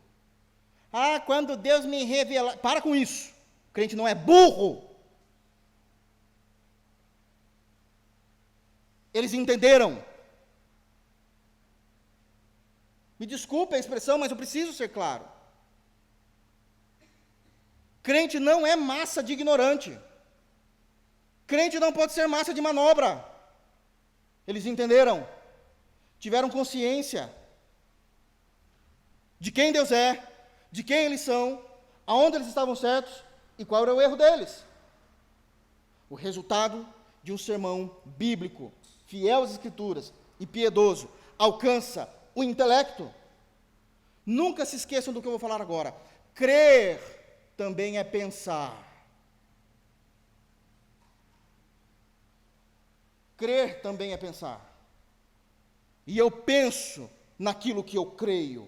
Ah, quando Deus me revela... Para com isso. O crente não é burro. Eles entenderam. Me desculpe a expressão, mas eu preciso ser claro. Crente não é massa de ignorante. Crente não pode ser massa de manobra. Eles entenderam. Tiveram consciência de quem Deus é, de quem eles são, aonde eles estavam certos e qual era o erro deles. O resultado de um sermão bíblico, fiel às Escrituras e piedoso, alcança o intelecto. Nunca se esqueçam do que eu vou falar agora. Crer também é pensar. Crer também é pensar. E eu penso naquilo que eu creio.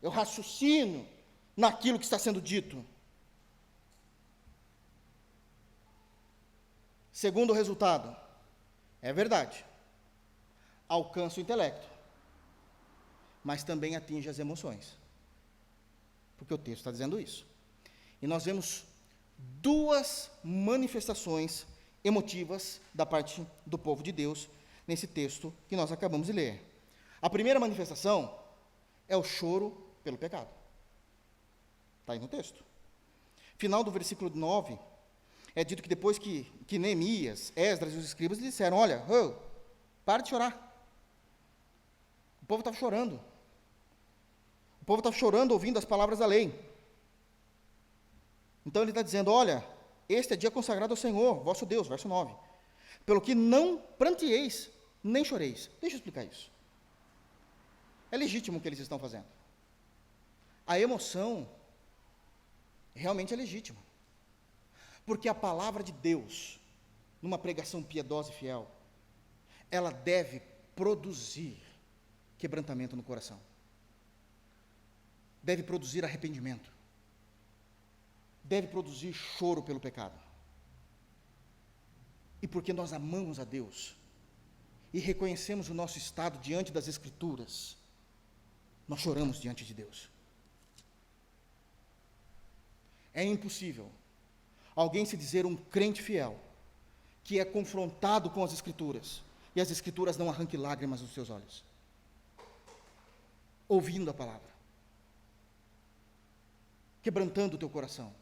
Eu raciocino naquilo que está sendo dito. Segundo resultado, é verdade, alcança o intelecto, mas também atinge as emoções. Porque o texto está dizendo isso. E nós vemos duas manifestações emotivas da parte do povo de Deus nesse texto que nós acabamos de ler. A primeira manifestação é o choro pelo pecado. Está aí no texto. Final do versículo 9, é dito que depois que Neemias, Esdras e os escribas disseram: olha, para de chorar. O povo estava chorando. O povo estava chorando ouvindo as palavras da lei. Então ele está dizendo: olha, este é dia consagrado ao Senhor, vosso Deus, verso 9. Pelo que não pranteeis, nem choreis. Deixa eu explicar isso. É legítimo o que eles estão fazendo. A emoção realmente é legítima. Porque a palavra de Deus, numa pregação piedosa e fiel, ela deve produzir quebrantamento no coração. Deve produzir arrependimento. Deve produzir choro pelo pecado. E porque nós amamos a Deus e reconhecemos o nosso estado diante das Escrituras, nós choramos diante de Deus. É impossível alguém se dizer um crente fiel, que é confrontado com as Escrituras, e as Escrituras não arranquem lágrimas dos seus olhos, ouvindo a palavra, quebrantando o teu coração,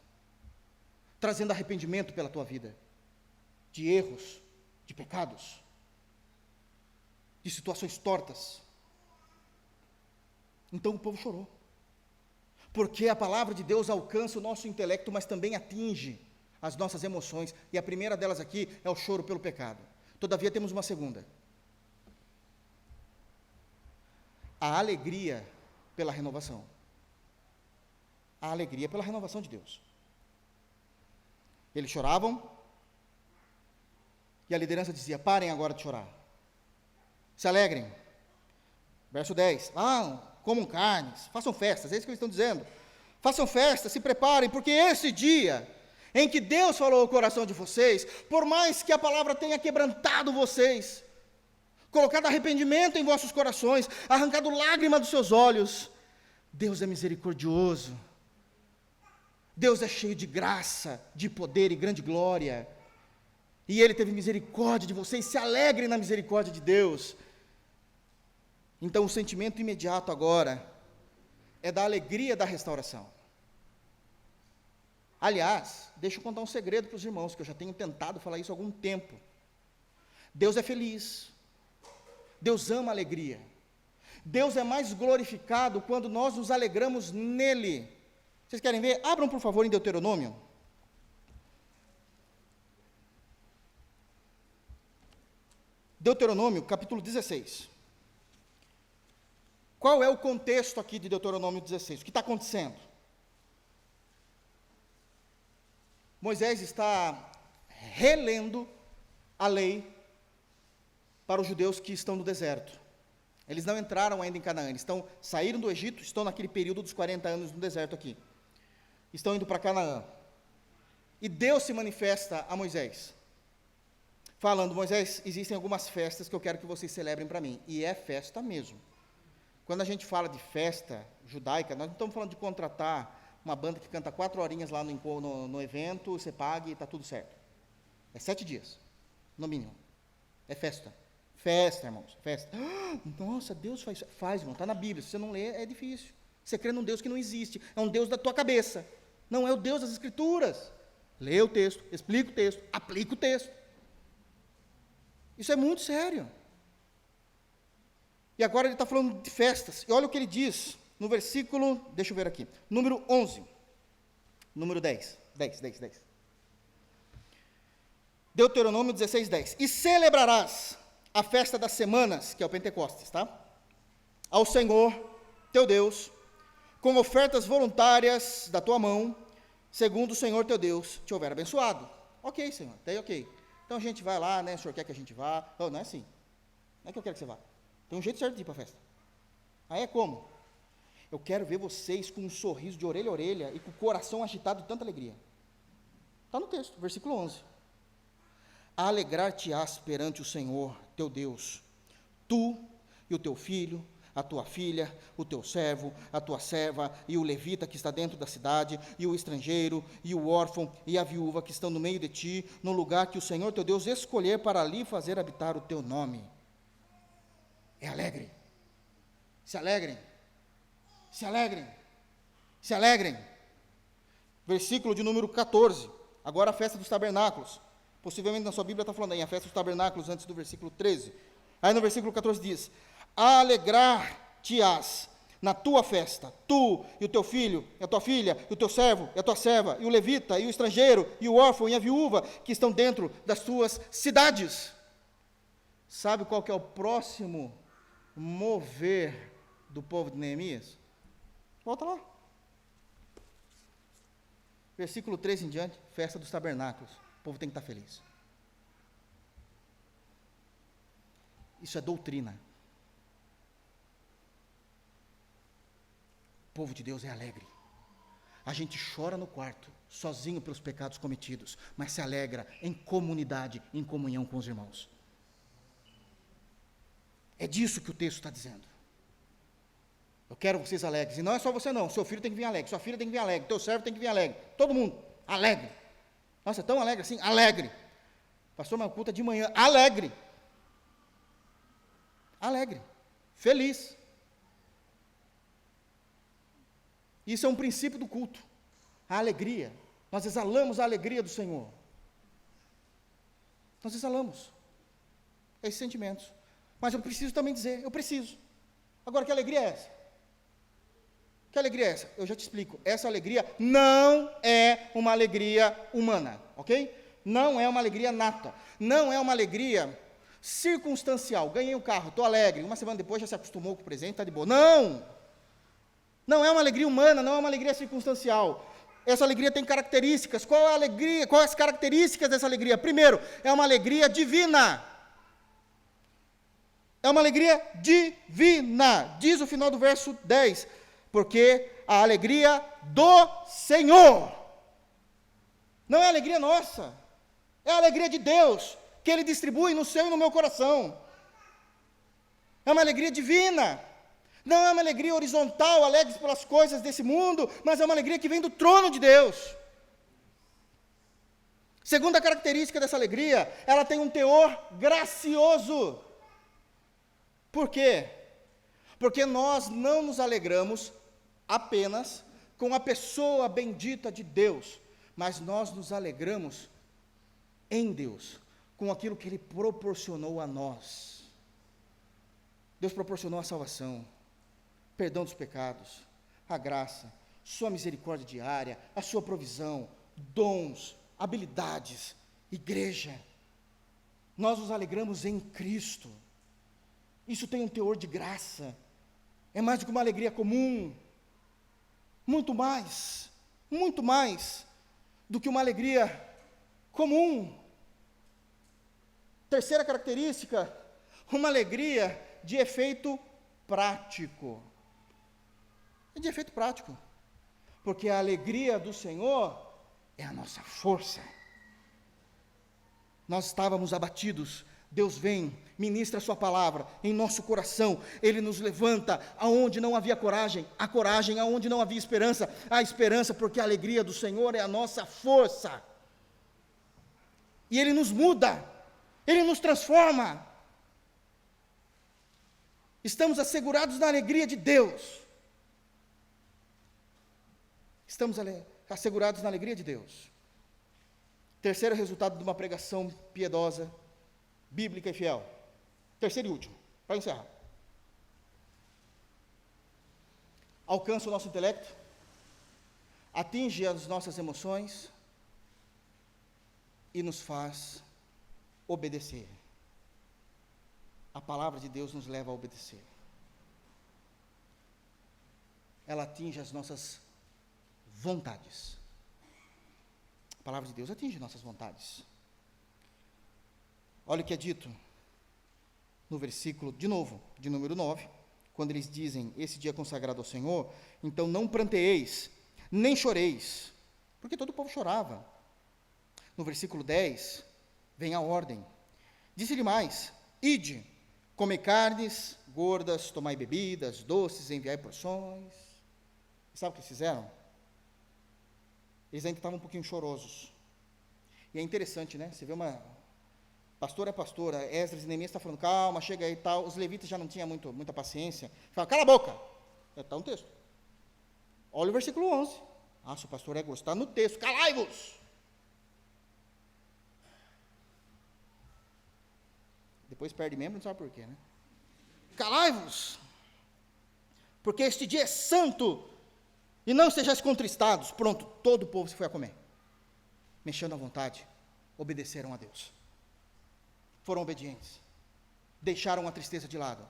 trazendo arrependimento pela tua vida, de erros, de pecados. de situações tortas. Então o povo chorou. Porque a palavra de Deus alcança o nosso intelecto, mas também atinge as nossas emoções. E a primeira delas aqui é o choro pelo pecado. Todavia temos uma segunda. A alegria pela renovação. A alegria pela renovação de Deus. Eles choravam, e a liderança dizia: parem agora de chorar, se alegrem. Verso 10, comam carnes, façam festas, é isso que eles estão dizendo. Façam festas, se preparem, porque esse dia em que Deus falou ao coração de vocês, por mais que a palavra tenha quebrantado vocês, colocado arrependimento em vossos corações, arrancado lágrima dos seus olhos, Deus é misericordioso, Deus é cheio de graça, de poder e grande glória, e Ele teve misericórdia de vocês. Se alegrem na misericórdia de Deus. Então o sentimento imediato agora é da alegria da restauração. Aliás, deixa eu contar um segredo para os irmãos, que eu já tenho tentado falar isso há algum tempo. Deus é feliz, Deus ama a alegria, Deus é mais glorificado quando nós nos alegramos nele. Vocês querem ver? Abram por favor em Deuteronômio. Deuteronômio, capítulo 16. Qual é o contexto aqui de Deuteronômio 16? O que está acontecendo? Moisés está relendo a lei para os judeus que estão no deserto. Eles não entraram ainda em Canaã, eles saíram do Egito, estão naquele período dos 40 anos no deserto aqui. Estão indo para Canaã. E Deus se manifesta a Moisés, falando: Moisés, existem algumas festas que eu quero que vocês celebrem para mim. E é festa mesmo. Quando a gente fala de festa judaica, nós não estamos falando de contratar uma banda que canta 4 horinhas lá no evento, você paga e está tudo certo. É 7 dias, no mínimo. É festa. Festa, irmãos, festa. Nossa, Deus faz, irmão, está na Bíblia. Se você não lê, é difícil. Você crê num Deus que não existe. É um Deus da tua cabeça. Não é o Deus das Escrituras. Lê o texto, explica o texto, aplica o texto. Isso é muito sério. E agora ele está falando de festas. E olha o que ele diz no versículo, deixa eu ver aqui, número 11, número 10. Deuteronômio 16, 10. E celebrarás a festa das semanas, que é o Pentecostes, tá? Ao Senhor, teu Deus, com ofertas voluntárias da tua mão, segundo o Senhor teu Deus te houver abençoado. Ok, Senhor, até aí ok. Então a gente vai lá, né? O Senhor quer que a gente vá. Oh, não é assim. Não é que eu quero que você vá. Tem um jeito certo de ir para a festa. Aí é como? Eu quero ver vocês com um sorriso de orelha a orelha e com o coração agitado de tanta alegria. Está no texto, versículo 11. Alegrar-te-ás perante o Senhor teu Deus, tu e o teu filho, a tua filha, o teu servo, a tua serva, e o levita que está dentro da cidade, e o estrangeiro, e o órfão, e a viúva que estão no meio de ti, no lugar que o Senhor teu Deus escolher para ali fazer habitar o teu nome. É alegre. Se alegrem. Se alegrem. Se alegrem. Versículo de número 14. Agora a festa dos tabernáculos. Possivelmente na sua Bíblia está falando aí, a festa dos tabernáculos antes do versículo 13. Aí no versículo 14 diz: alegrar-te-ás na tua festa, tu e o teu filho, e a tua filha, e o teu servo, e a tua serva, e o levita, e o estrangeiro, e o órfão, e a viúva, que estão dentro das tuas cidades. Sabe qual que é o próximo mover do povo de Neemias? Volta lá. Versículo 13 em diante, festa dos tabernáculos. O povo tem que estar feliz. Isso é doutrina. O povo de Deus é alegre. A gente chora no quarto, sozinho pelos pecados cometidos, mas se alegra em comunidade, em comunhão com os irmãos. É disso que o texto está dizendo. Eu quero vocês alegres. E não é só você não, seu filho tem que vir alegre, sua filha tem que vir alegre, teu servo tem que vir alegre, todo mundo, alegre. Nossa, é tão alegre assim? Alegre. Pastor, mas culto é de manhã, alegre. Alegre, feliz. Isso é um princípio do culto, a alegria. Nós exalamos a alegria do Senhor. Nós exalamos esses sentimentos. Mas eu preciso também dizer, eu preciso. Agora, que alegria é essa? Que alegria é essa? Eu já te explico. Essa alegria não é uma alegria humana, ok? Não é uma alegria nata. Não é uma alegria circunstancial. Ganhei um carro, estou alegre. Uma semana depois já se acostumou com o presente, está de boa. Não! Não é uma alegria humana, não é uma alegria circunstancial. Essa alegria tem características. Qual é a alegria? Quais as características dessa alegria? Primeiro, é uma alegria divina. É uma alegria divina. Diz o final do verso 10. Porque a alegria do Senhor. Não é a alegria nossa. É a alegria de Deus, que Ele distribui no seu e no meu coração. É uma alegria divina. Não é uma alegria horizontal, alegre pelas coisas desse mundo, mas é uma alegria que vem do trono de Deus. Segunda característica dessa alegria, ela tem um teor gracioso. Por quê? Porque nós não nos alegramos apenas com a pessoa bendita de Deus, mas nós nos alegramos em Deus, com aquilo que Ele proporcionou a nós. Deus proporcionou a salvação, perdão dos pecados, a graça, sua misericórdia diária, a sua provisão, dons, habilidades, igreja. Nós nos alegramos em Cristo. Isso tem um teor de graça. É mais do que uma alegria comum. Muito mais do que uma alegria comum. Terceira característica, uma alegria de efeito prático. É de efeito prático, porque a alegria do Senhor é a nossa força. Nós estávamos abatidos, Deus vem, ministra a sua palavra em nosso coração, Ele nos levanta aonde não havia coragem, a coragem aonde não havia esperança, a esperança, porque a alegria do Senhor é a nossa força. E Ele nos muda, Ele nos transforma. Estamos assegurados na alegria de Deus. Estamos assegurados na alegria de Deus. Terceiro resultado de uma pregação piedosa, bíblica e fiel. Terceiro e último, para encerrar. Alcança o nosso intelecto, atinge as nossas emoções e nos faz obedecer. A palavra de Deus nos leva a obedecer. Ela atinge as nossas vontades. A palavra de Deus atinge nossas vontades. Olha o que é dito no versículo, de novo, de número 9, quando eles dizem, esse dia consagrado ao Senhor, então não pranteeis, nem choreis, porque todo o povo chorava. No versículo 10, vem a ordem. Disse-lhe mais, ide, comei carnes gordas, tomai bebidas, doces, enviai porções. E sabe o que eles fizeram? Eles ainda estavam um pouquinho chorosos. E é interessante, né? Você vê pastor é pastora, Esdras e Neemias está falando, calma, chega aí e tal. Os levitas já não tinham muita paciência. Fala, cala a boca. Está no texto. Olha o versículo 11. Se o pastor é grosso, está no texto. Calai-vos. Depois perde membro, não sabe por quê, né? Calai-vos. Porque este dia é santo. E não sejais contristados. Pronto, todo o povo se foi a comer. Mexendo à vontade, obedeceram a Deus. Foram obedientes. Deixaram a tristeza de lado.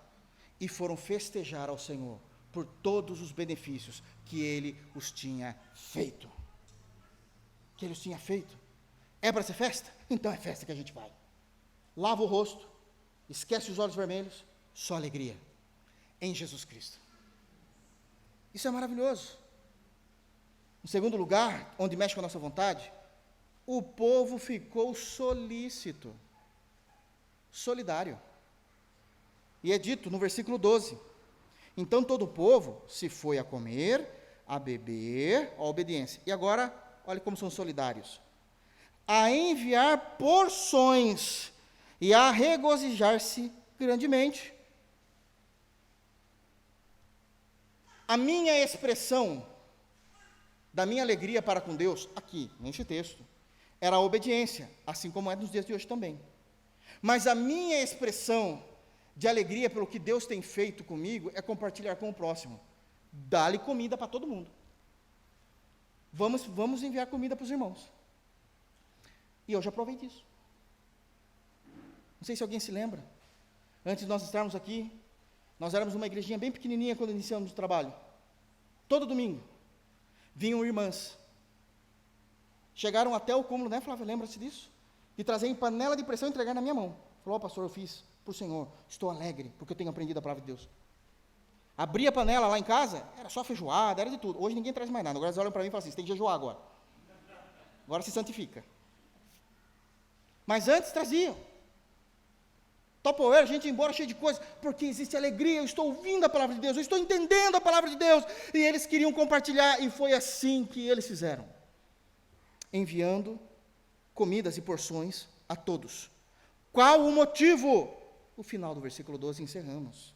E foram festejar ao Senhor por todos os benefícios que Ele os tinha feito. Que Ele os tinha feito. É para ser festa? Então é festa que a gente vai. Lava o rosto, esquece os olhos vermelhos, só alegria. Em Jesus Cristo. Isso é maravilhoso. Em segundo lugar, onde mexe com a nossa vontade, o povo ficou solícito, solidário. E é dito no versículo 12, então todo o povo se foi a comer, a beber, a obediência. E agora, olha como são solidários. A enviar porções e a regozijar-se grandemente. A minha expressão da minha alegria para com Deus, aqui, neste texto, era a obediência, assim como é nos dias de hoje também. Mas a minha expressão de alegria pelo que Deus tem feito comigo, é compartilhar com o próximo. Dá-lhe comida para todo mundo. Vamos enviar comida para os irmãos. E eu já provei disso. Não sei se alguém se lembra. Antes de nós estarmos aqui, nós éramos uma igrejinha bem pequenininha quando iniciamos o trabalho. Todo domingo, vinham irmãs. Chegaram até o cúmulo, né, Flávia? Lembra-se disso? De trazer em panela de pressão e entregar na minha mão. Falou, pastor, eu fiz para o Senhor. Estou alegre, porque eu tenho aprendido a palavra de Deus. Abria a panela lá em casa, era só feijoada, era de tudo. Hoje ninguém traz mais nada. Agora eles olham para mim e falam assim, você tem que jejuar agora. Agora se santifica. Mas antes traziam. Tupperware, a gente ia embora cheio de coisas, porque existe alegria, eu estou ouvindo a palavra de Deus, eu estou entendendo a palavra de Deus, e eles queriam compartilhar, e foi assim que eles fizeram, enviando comidas e porções a todos. Qual o motivo? O final do versículo 12 encerramos,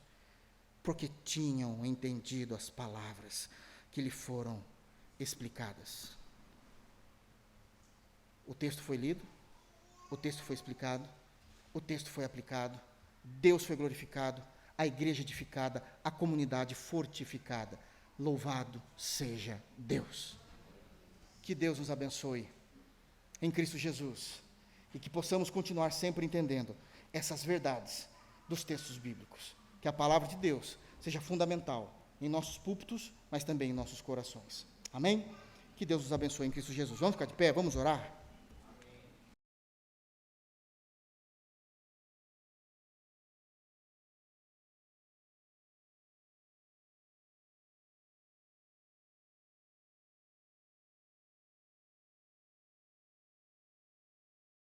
porque tinham entendido as palavras que lhe foram explicadas. O texto foi lido, o texto foi explicado, o texto foi aplicado, Deus foi glorificado, a igreja edificada, a comunidade fortificada. Louvado seja Deus. Que Deus nos abençoe em Cristo Jesus e que possamos continuar sempre entendendo essas verdades dos textos bíblicos. Que a palavra de Deus seja fundamental em nossos púlpitos, mas também em nossos corações. Amém? Que Deus nos abençoe em Cristo Jesus. Vamos ficar de pé, vamos orar?